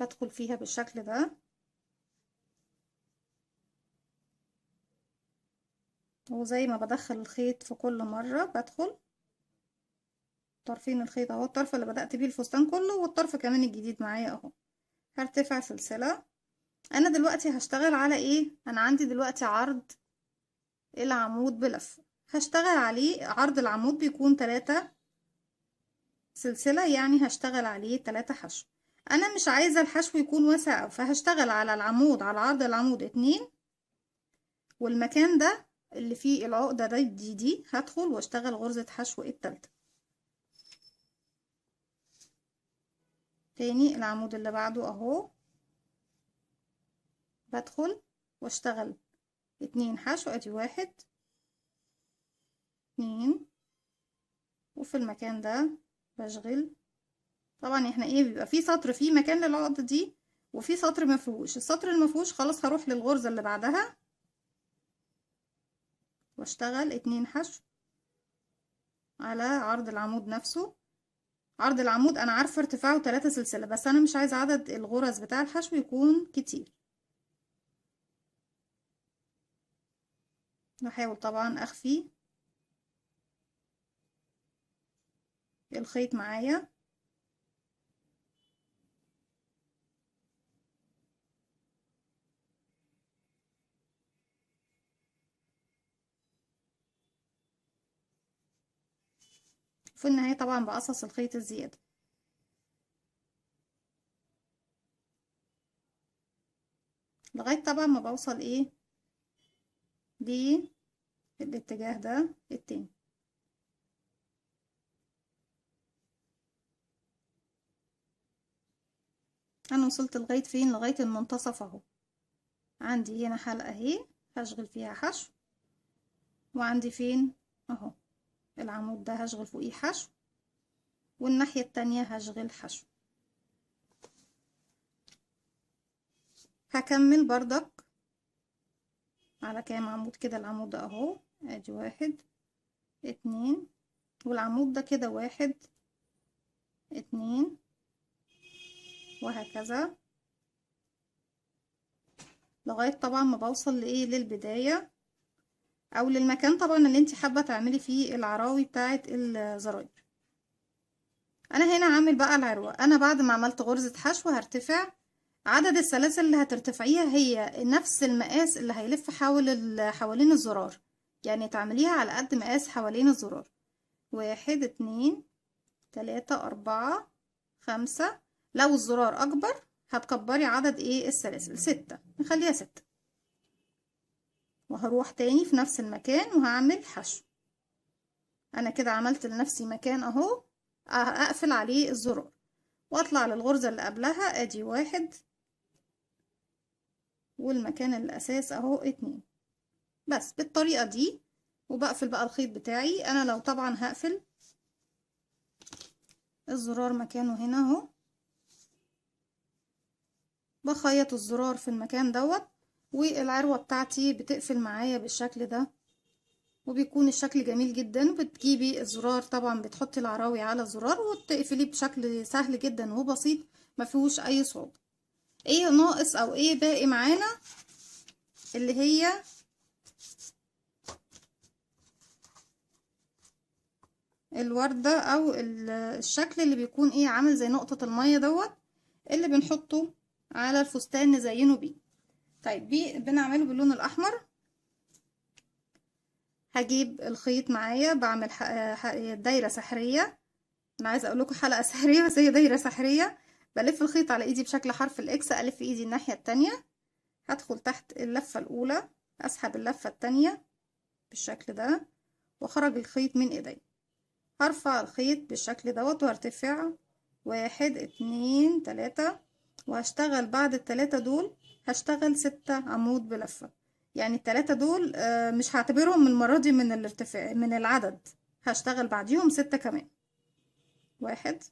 بدخل فيها بالشكل ده، وزي ما بدخل الخيط في كل مرة بدخل طرفين الخيط اهو، الطرف اللي بدأت بيه الفستان كله والطرف كمان الجديد معايا اهو. هرتفع سلسلة. انا دلوقتي هشتغل على ايه؟ انا عندي دلوقتي عرض العمود بلف، هشتغل عليه. عرض العمود بيكون 3 سلسلة، يعني هشتغل عليه 3 حشو. انا مش عايزة الحشو يكون واسع أوي، فهشتغل على العمود على عرض العمود 2، والمكان ده اللي فيه العقدة دي هدخل واشتغل غرزة حشو التالتة. تاني العمود اللي بعده اهو بدخل واشتغل 2 حشو، ادي 1 2، وفي المكان ده بشغل. طبعا احنا ايه بيبقى في سطر فيه مكان للعقدة دي وفي سطر مفيهوش. السطر المفيهوش خلاص هروح للغرزة اللي بعدها واشتغل 2 حشو على عرض العمود نفسه. عرض العمود انا عارفة ارتفاعه 3 سلسلة، بس انا مش عايزة عدد الغرز بتاع الحشو يكون كتير. بحاول طبعا اخفي الخيط معايا. في النهاية طبعا بقصص الخيط الزيادة لغاية طبعا ما بوصل ايه دي الاتجاه ده التاني. انا وصلت لغاية فين؟ لغاية المنتصف اهو. عندي هنا حلقة اهي هشغل فيها حشو، وعندي فين اهو العمود ده هشغل فوقيه حشو، والناحية التانية هشغل حشو. هكمل بردك على كام عمود كده. العمود ده اهو، ادي 1 2، والعمود ده كده 1 2، وهكذا لغاية طبعا ما بوصل لايه، للبداية او للمكان طبعا اللي انت حابة تعملي فيه العراوي بتاعة الزراير. انا هنا عامل بقى العروة. انا بعد ما عملت غرزة حشو هرتفع. عدد السلاسل اللي هترتفعيها هي نفس المقاس اللي هيلف حوالين الزرار، يعني تعمليها على قد مقاس حوالين الزرار. 1 2 3 4 5. لو الزرار اكبر هتكبري عدد ايه السلاسل، 6، نخليها 6. وهروح تاني في نفس المكان وهعمل حشو. انا كده عملت لنفسي مكان اهو، اقفل عليه الزرار واطلع للغرزة اللي قبلها، ادي 1، والمكان الاساس اهو 2. بس بالطريقة دي. وبقفل بقى الخيط بتاعي. انا لو طبعا هقفل الزرار مكانه هنا اهو، بخيط الزرار في المكان دوت، والعروة بتاعتي بتقفل معايا بالشكل ده، وبيكون الشكل جميل جدا. بتجيبي الزرار طبعا، بتحطي العراوي على الزرار وتقفليه بشكل سهل جدا وبسيط، ما فيهوش اي صعوبة. ايه ناقص او ايه باقي معانا؟ اللي هي الوردة او الشكل اللي بيكون ايه، عامل زي نقطة المية دوت، اللي بنحطه على الفستان نزينه بيه. طيب بنعمله باللون الاحمر. هجيب الخيط معايا، بعمل دايرة سحرية. انا عايزه اقول لكم حلقة سحرية، بس هي دايرة سحرية. بلف الخيط على ايدي بشكل حرف الاكس، الف ايدي الناحية التانية، هدخل تحت اللفة الاولى، اسحب اللفة التانية بالشكل ده، واخرج الخيط من ايدي. هرفع الخيط بالشكل دوت وهرتفع 1 2 3، وهشتغل بعد ال3 دول هشتغل 6 عمود بلفة. يعني ال3 دول مش هعتبرهم من المرة دي من الارتفاع من العدد، هشتغل بعديهم 6 كمان. 1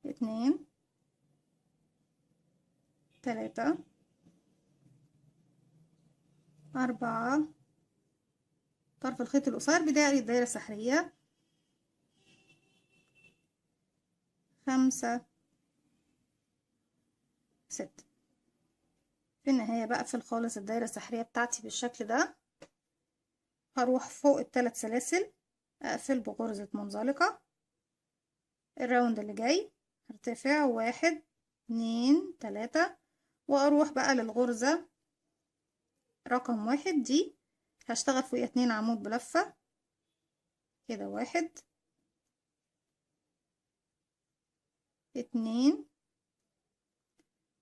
2 3 4. طرف الخيط القصير بداية الدايرة السحرية. 5 6. في النهاية بقفل خالص الدايرة السحرية بتاعتي بالشكل ده. هروح فوق ال3 سلاسل، اقفل بغرزة منزلقة. الراوند اللي جاي هرتفع 1 2 3، واروح بقى للغرزة رقم 1 دي، هشتغل فوقيها 2 عمود بلفة كده. 1 2،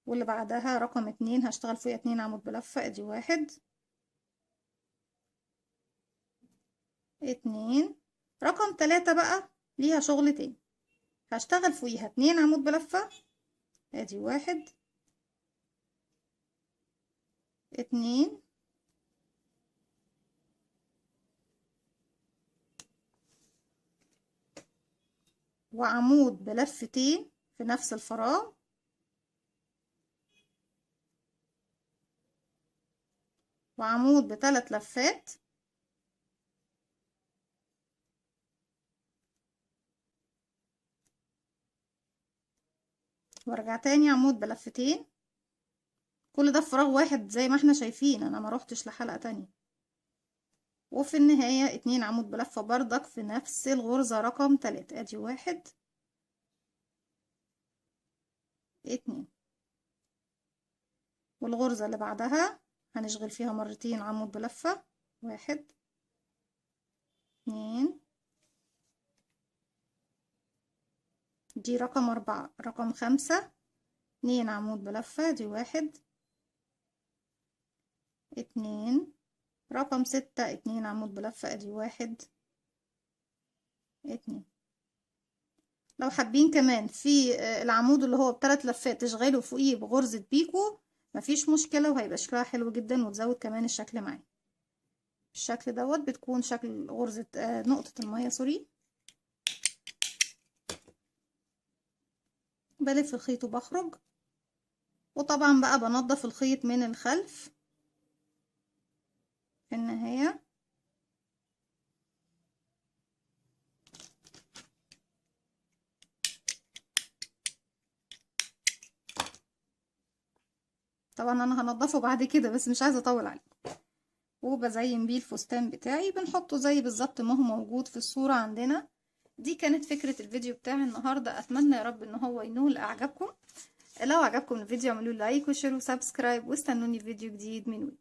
واللي بعدها رقم 2 هشتغل فوقيها 2 عمود بلفة، ادي 1 2. رقم 3 بقى ليها شغل تاني، هشتغل فوقيها 2 عمود بلفة، ادي 1 2. وعمود بلفتين في نفس الفراغ، وعمود ب3 لفات، وارجع تاني عمود بلفتين. كل ده في فراغ واحد زي ما احنا شايفين، انا ما روحتش لحلقة تانية. وفي النهاية 2 عمود بلفة بردك في نفس الغرزة رقم 3، ادي 1 2. والغرزة اللي بعدها هنشغل فيها مرتين عمود بلفة، 1 2. دي رقم 4. رقم 5 2 عمود بلفة، دي 1 2. رقم 6 2 عمود بلفة، ادي 1 2. لو حابين كمان في العمود اللي هو ب3 لفات تشغلوا فوقيه بغرزة بيكو، مفيش مشكلة، وهيبقى شكلها حلو جدا وتزود كمان الشكل معاه. بالشكل دوت بتكون شكل غرزة نقطة المية سوري. بلف الخيط وبخرج، وطبعا بقى بنضف الخيط من الخلف في النهاية. طبعا انا هنضفه بعد كده بس مش عايزه اطول عليه. وبزين بيه الفستان بتاعي، بنحطه زي بالظبط ما هو موجود في الصورة عندنا. دي كانت فكرة الفيديو بتاعي النهاردة، اتمنى يا رب ان هو ينول اعجابكم. لو عجبكم الفيديو اعملوا لايك وشير وسبسكرايب، واستنوني في فيديو جديد من وي.